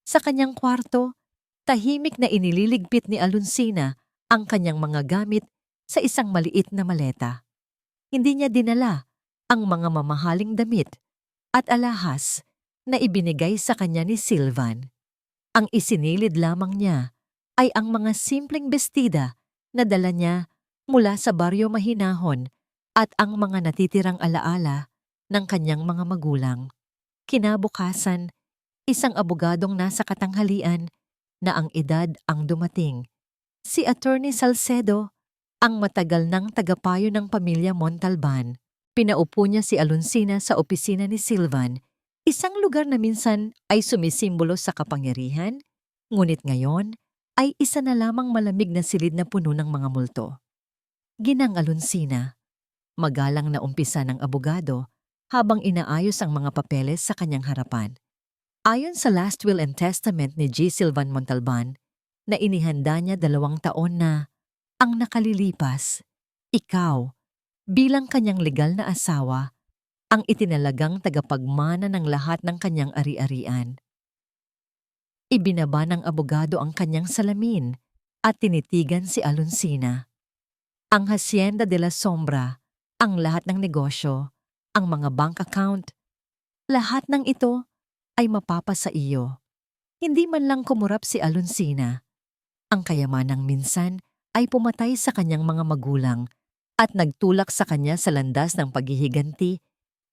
Sa kanyang kwarto, tahimik na inililigpit ni Alonsina ang kanyang mga gamit sa isang maliit na maleta. Hindi niya dinala ang mga mamahaling damit at alahas na ibinigay sa kanya ni Sylvan. Ang isinilid lamang niya ay ang mga simpleng bestida na dala niya mula sa baryo mahinahon at ang mga natitirang alaala ng kanyang mga magulang. Kinabukasan, isang abogadong nasa katanghalian na ang edad ang dumating. Si Attorney Salcedo, ang matagal ng tagapayo ng pamilya Montalban. Pinaupo niya si Alonsina sa opisina ni Sylvan, isang lugar na minsan ay sumisimbolo sa kapangyarihan, ngunit ngayon ay isa na lamang malamig na silid na puno ng mga multo. Ginang Alonsina, magalang na umpisa ng abogado habang inaayos ang mga papeles sa kanyang harapan. Ayon sa last will and testament ni G. Sylvan Montalban, na inihanda niya 2 taon na ang nakalilipas, ikaw, bilang kanyang legal na asawa, ang itinalagang tagapagmana ng lahat ng kanyang ari-arian. Ibinaba ng abogado ang kanyang salamin at tinitigan si Alonsina. Ang Hacienda de la Sombra, ang lahat ng negosyo, ang mga bank account, lahat ng ito ay mapapasa iyo. Hindi man lang kumurap si Alonsina. Ang kayamanang minsan ay pumatay sa kanyang mga magulang at nagtulak sa kanya sa landas ng paghihiganti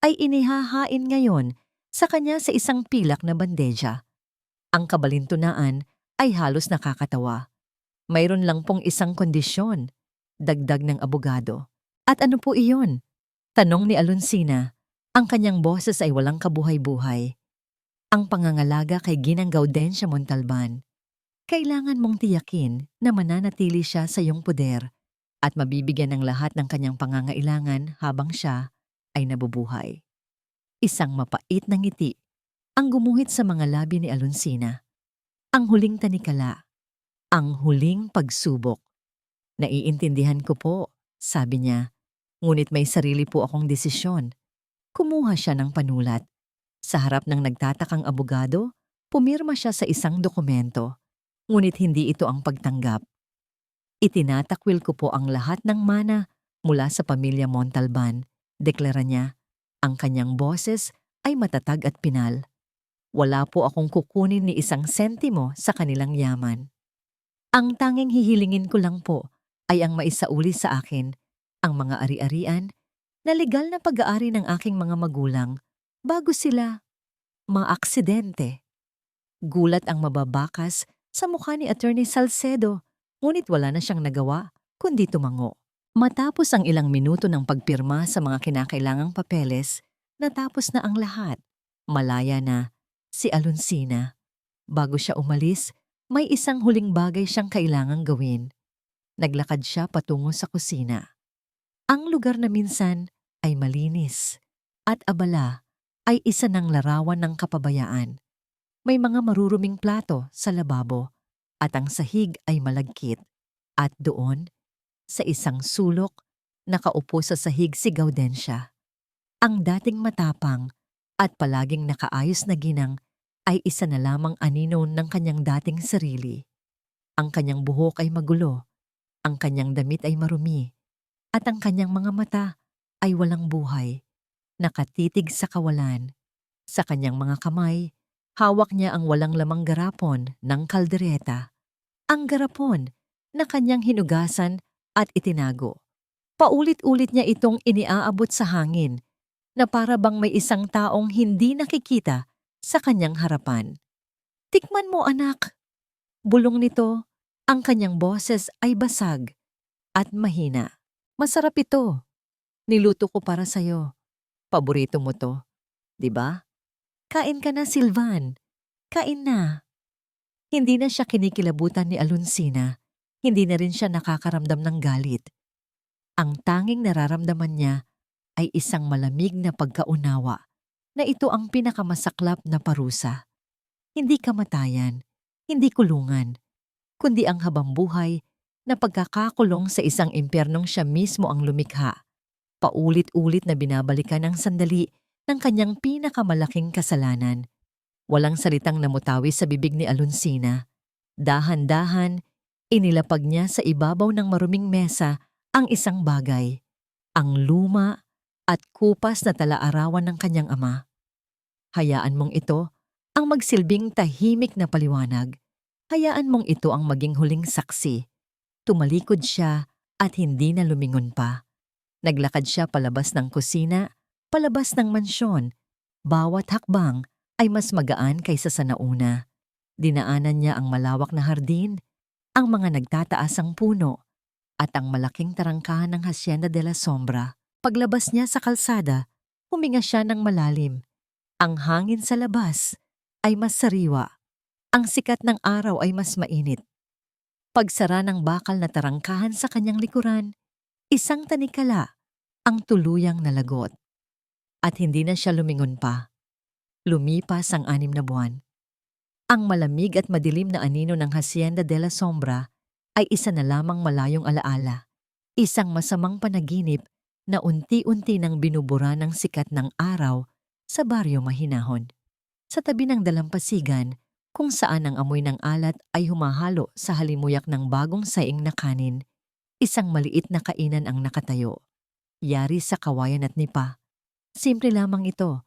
ay inihahain ngayon sa kanya sa isang pilak na bandeja. Ang kabalintunaan ay halos nakakatawa. Mayroon lang pong isang kondisyon, dagdag ng abogado. At ano po iyon? Tanong ni Alonsina. Ang kanyang boses ay walang kabuhay-buhay. Ang pangangalaga kay Ginang Gaudensia Montalban. Kailangan mong tiyakin na mananatili siya sa iyong poder at mabibigyan ng lahat ng kanyang pangangailangan habang siya ay nabubuhay. Isang mapait na ngiti ang gumuhit sa mga labi ni Alonsina. Ang huling tanikala, ang huling pagsubok. Naiintindihan ko po, sabi niya. Ngunit may sarili po akong desisyon. Kumuha siya ng panulat. Sa harap ng nagtatakang abogado, pumirma siya sa isang dokumento. Ngunit hindi ito ang pagtanggap. Itinatakwil ko po ang lahat ng mana mula sa pamilya Montalban. Deklara niya, ang kanyang boses ay matatag at pinal. Wala po akong kukunin ni isang sentimo sa kanilang yaman. Ang tanging hihilingin ko lang po ay ang maisauli sa akin ang mga ari-arian na legal na pag-aari ng aking mga magulang bago sila maaksidente. Gulat ang mababakas sa mukha ni Attorney Salcedo, ngunit wala na siyang nagawa kundi tumango. Matapos ang ilang minuto ng pagpirma sa mga kinakailangang papeles, natapos na ang lahat. Malaya na si Alonsina. Bago siya umalis, may isang huling bagay siyang kailangang gawin. Naglakad siya patungo sa kusina. Ang lugar na minsan ay malinis at abala ay isa ng larawan ng kapabayaan. May mga maruruming plato sa lababo at ang sahig ay malagkit. At doon, sa isang sulok, nakaupo sa sahig si Gaudensia. Ang dating matapang at palaging nakaayos na ginang ay isa na lamang anino ng kanyang dating sarili. Ang kanyang buhok ay magulo, ang kanyang damit ay marumi, at ang kanyang mga mata ay walang buhay, nakatitig sa kawalan. Sa kanyang mga kamay, hawak niya ang walang lamang garapon ng kaldereta. Ang garapon na kanyang hinugasan at itinago. Paulit-ulit niya itong iniaabot sa hangin na para bang may isang taong hindi nakikita sa kanyang harapan. Tikman mo anak. Bulong nito, ang kanyang boses ay basag at mahina. Masarap ito. Niluto ko para sa'yo. Paborito mo to, di ba? Kain ka na, Silvan. Kain na. Hindi na siya kinikilabutan ni Alonsina. Hindi na rin siya nakakaramdam ng galit. Ang tanging nararamdaman niya ay isang malamig na pagkaunawa na ito ang pinakamasaklap na parusa. Hindi kamatayan, hindi kulungan, kundi ang habambuhay na pagkakakulong sa isang impyernong siya mismo ang lumikha. Paulit-ulit na binabalikan ang sandali ng kanyang pinakamalaking kasalanan. Walang salitang namutawi sa bibig ni Alonsina. Dahan-dahan, inilapag niya sa ibabaw ng maruming mesa ang isang bagay, ang luma at kupas na talaarawan ng kanyang ama. Hayaan mong ito ang magsilbing tahimik na paliwanag. Hayaan mong ito ang maging huling saksi. Tumalikod siya at hindi na lumingon pa. Naglakad siya palabas ng kusina, palabas ng mansyon. Bawat hakbang ay mas magaan kaysa sa nauna. Dinaanan niya ang malawak na hardin, ang mga nagtataasang puno, at ang malaking tarangkahan ng Hacienda de la Sombra. Paglabas niya sa kalsada, huminga siya ng malalim. Ang hangin sa labas ay mas sariwa. Ang sikat ng araw ay mas mainit. Pagsara ng bakal na tarangkahan sa kanyang likuran, isang tanikala ang tuluyang nalagot. At hindi na siya lumingon pa. Lumipas ang 6 na buwan. Ang malamig at madilim na anino ng Hacienda de la Sombra ay isa na lamang malayong alaala. Isang masamang panaginip na unti-unti nang binubura ng sikat ng araw sa baryo Mahinahon. Sa tabi ng dalampasigan, kung saan ang amoy ng alat ay humahalo sa halimuyak ng bagong saing na kanin, isang maliit na kainan ang nakatayo. Yari sa kawayan at nipa. Simple lamang ito,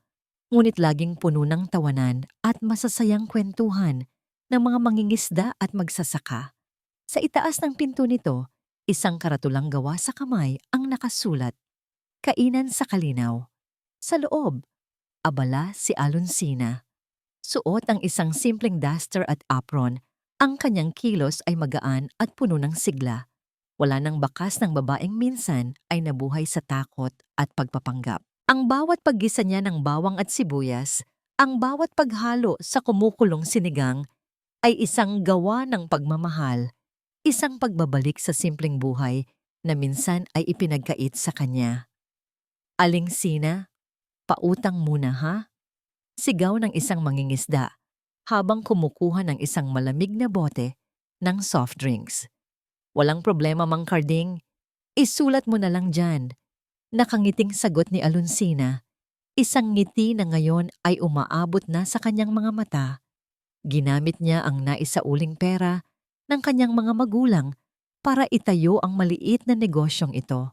ngunit laging puno ng tawanan at masasayang kwentuhan ng mga mangingisda at magsasaka. Sa itaas ng pinto nito, isang karatulang gawa sa kamay ang nakasulat, "Kainan sa Kalinaw." Sa loob, abala si Alonsina. Suot ang isang simpleng duster at apron. Ang kanyang kilos ay magaan at puno ng sigla. Wala nang bakas ng babaeng minsan ay nabuhay sa takot at pagpapanggap. Ang bawat paggisa niya ng bawang at sibuyas, ang bawat paghalo sa kumukulong sinigang, ay isang gawa ng pagmamahal, isang pagbabalik sa simpleng buhay na minsan ay ipinagkait sa kanya. "Alingsina, pautang muna ha?" Sigaw ng isang mangingisda habang kumukuha ng isang malamig na bote ng soft drinks. Walang problema, Mang Carding. Isulat mo na lang dyan. Nakangiting sagot ni Alonsina. Isang ngiti na ngayon ay umaabot na sa kanyang mga mata. Ginamit niya ang naisauling pera ng kanyang mga magulang para itayo ang maliit na negosyong ito.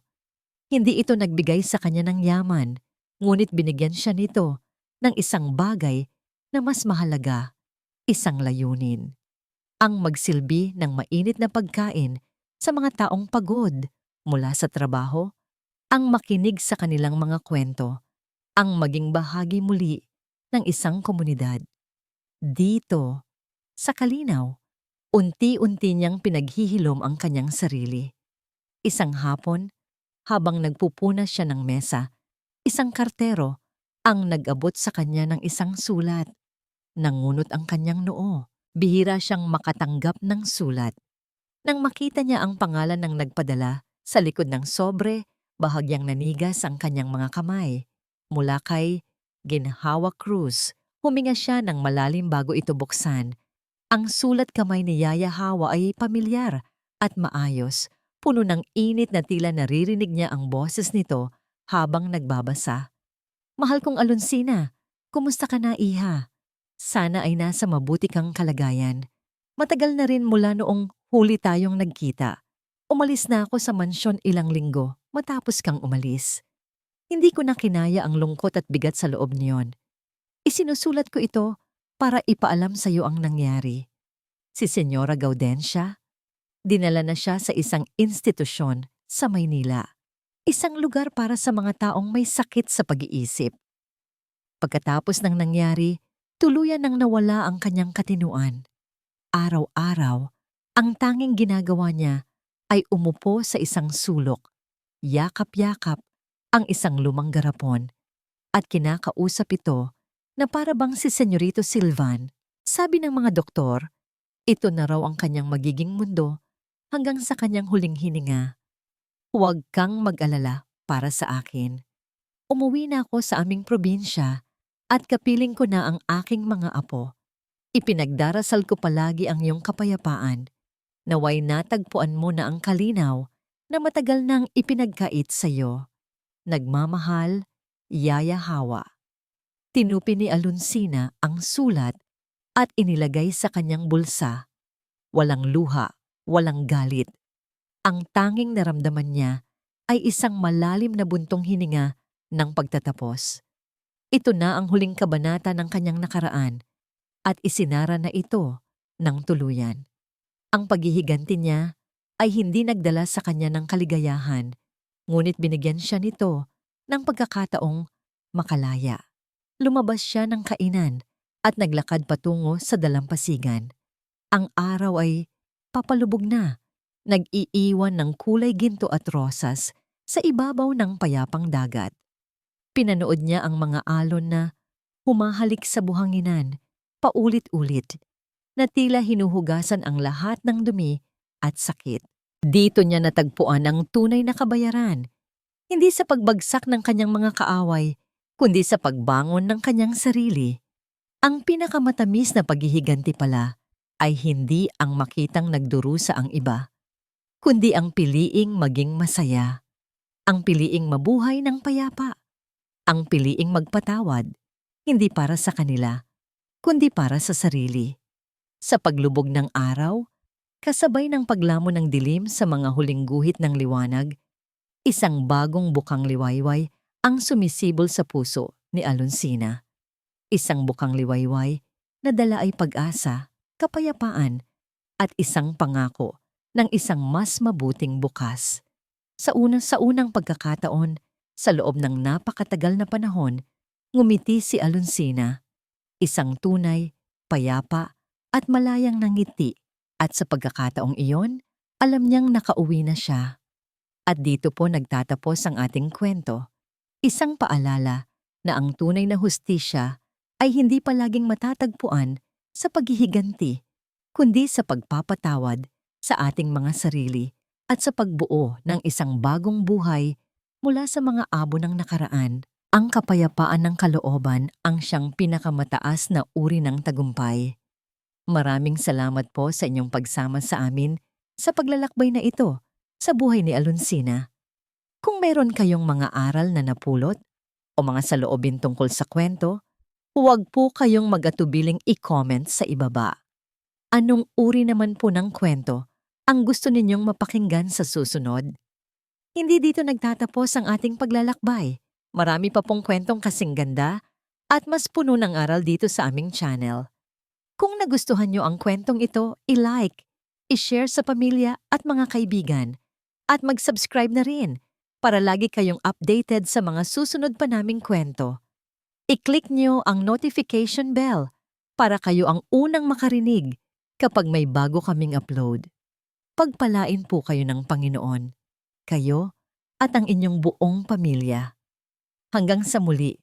Hindi ito nagbigay sa kanya ng yaman, ngunit binigyan siya nito ng isang bagay na mas mahalaga, isang layunin. Ang magsilbi ng mainit na pagkain sa mga taong pagod mula sa trabaho, ang makinig sa kanilang mga kwento, ang maging bahagi muli ng isang komunidad. Dito, sa Kalinaw, unti-unti niyang pinaghihilom ang kanyang sarili. Isang hapon, habang nagpupunas siya ng mesa, isang kartero ang nag-abot sa kanya ng isang sulat. Nangunot ang kanyang noo. Bihira siyang makatanggap ng sulat. Nang makita niya ang pangalan ng nagpadala, sa likod ng sobre, bahagyang nanigas ang kanyang mga kamay. Mula kay Ginhawa Cruz, huminga siya ng malalim bago ito buksan. Ang sulat kamay ni Yaya Hawa ay pamilyar at maayos, puno ng init na tila naririnig niya ang boses nito habang nagbabasa. Mahal kong Alonsina, kumusta ka na, iha? Sana ay nasa mabuti kang kalagayan. Matagal na rin mula noong huli tayong nagkita. Umalis na ako sa mansyon ilang linggo matapos kang umalis. Hindi ko na kinaya ang lungkot at bigat sa loob niyon. Isinusulat ko ito para ipaalam sa iyo ang nangyari. Si Senyora Gaudencia, dinala na siya sa isang institusyon sa Maynila. Isang lugar para sa mga taong may sakit sa pag-iisip. Pagkatapos ng nangyari, tuluyan nang nawala ang kanyang katinuan. Araw-araw, ang tanging ginagawa niya ay umupo sa isang sulok, yakap-yakap ang isang lumang garapon, at kinakausap ito na para bang si Senyorito Silvan. Sabi ng mga doktor, ito na raw ang kanyang magiging mundo hanggang sa kanyang huling hininga. Huwag kang mag-alala para sa akin. Umuwi na ako sa aming probinsya at kapiling ko na ang aking mga apo. Ipinagdarasal ko palagi ang iyong kapayapaan. Naway natagpuan mo na ang kalinaw na matagal nang ipinagkait sa iyo. Nagmamahal, Yaya Hawa. Tinupi ni Alonsina ang sulat at inilagay sa kanyang bulsa. Walang luha, walang galit. Ang tanging naramdaman niya ay isang malalim na buntong hininga ng pagtatapos. Ito na ang huling kabanata ng kanyang nakaraan at isinara na ito ng tuluyan. Ang paghihiganti niya ay hindi nagdala sa kanya ng kaligayahan, ngunit binigyan siya nito ng pagkakataong makalaya. Lumabas siya ng kainan at naglakad patungo sa dalampasigan. Ang araw ay papalubog na, nag-iiwan ng kulay ginto at rosas sa ibabaw ng payapang dagat. Pinanood niya ang mga alon na humahalik sa buhanginan, paulit-ulit, na tila hinuhugasan ang lahat ng dumi at sakit. Dito niya natagpuan ang tunay na kabayaran, hindi sa pagbagsak ng kanyang mga kaaway, kundi sa pagbangon ng kanyang sarili. Ang pinakamatamis na paghihiganti pala ay hindi ang makitang nagdurusa ang iba, kundi ang piliing maging masaya, ang piliing mabuhay ng payapa, ang piliing magpatawad, hindi para sa kanila, kundi para sa sarili. Sa paglubog ng araw, kasabay ng paglamon ng dilim sa mga huling guhit ng liwanag, isang bagong bukang liwayway ang sumisibol sa puso ni Alonsina. Isang bukang liwayway na dala ay pag-asa, kapayapaan, at isang pangako ng isang mas mabuting bukas. Sa unang pagkakataon, sa loob ng napakatagal na panahon, ngumiti si Alonsina, isang tunay, payapa, at malayang nangiti, at sa pagkakataong iyon, alam niyang nakauwi na siya. At dito po nagtatapos ang ating kwento, isang paalala na ang tunay na hustisya ay hindi palaging matatagpuan sa paghihiganti, kundi sa pagpapatawad sa ating mga sarili at sa pagbuo ng isang bagong buhay mula sa mga abo ng nakaraan. Ang kapayapaan ng kalooban ang siyang pinakamataas na uri ng tagumpay. Maraming salamat po sa inyong pagsama sa amin sa paglalakbay na ito sa buhay ni Alonsina. Kung meron kayong mga aral na napulot o mga saloobin tungkol sa kwento, huwag po kayong mag-atubiling i-comment sa ibaba. Anong uri naman po ng kwento ang gusto ninyong mapakinggan sa susunod? Hindi dito nagtatapos ang ating paglalakbay. Marami pa pong kwentong kasing ganda at mas puno ng aral dito sa aming channel. Kung nagustuhan nyo ang kwentong ito, i-like, i-share sa pamilya at mga kaibigan, at mag-subscribe na rin para lagi kayong updated sa mga susunod pa naming kwento. I-click nyo ang notification bell para kayo ang unang makarinig kapag may bago kaming upload. Pagpalain po kayo ng Panginoon, kayo at ang inyong buong pamilya. Hanggang sa muli.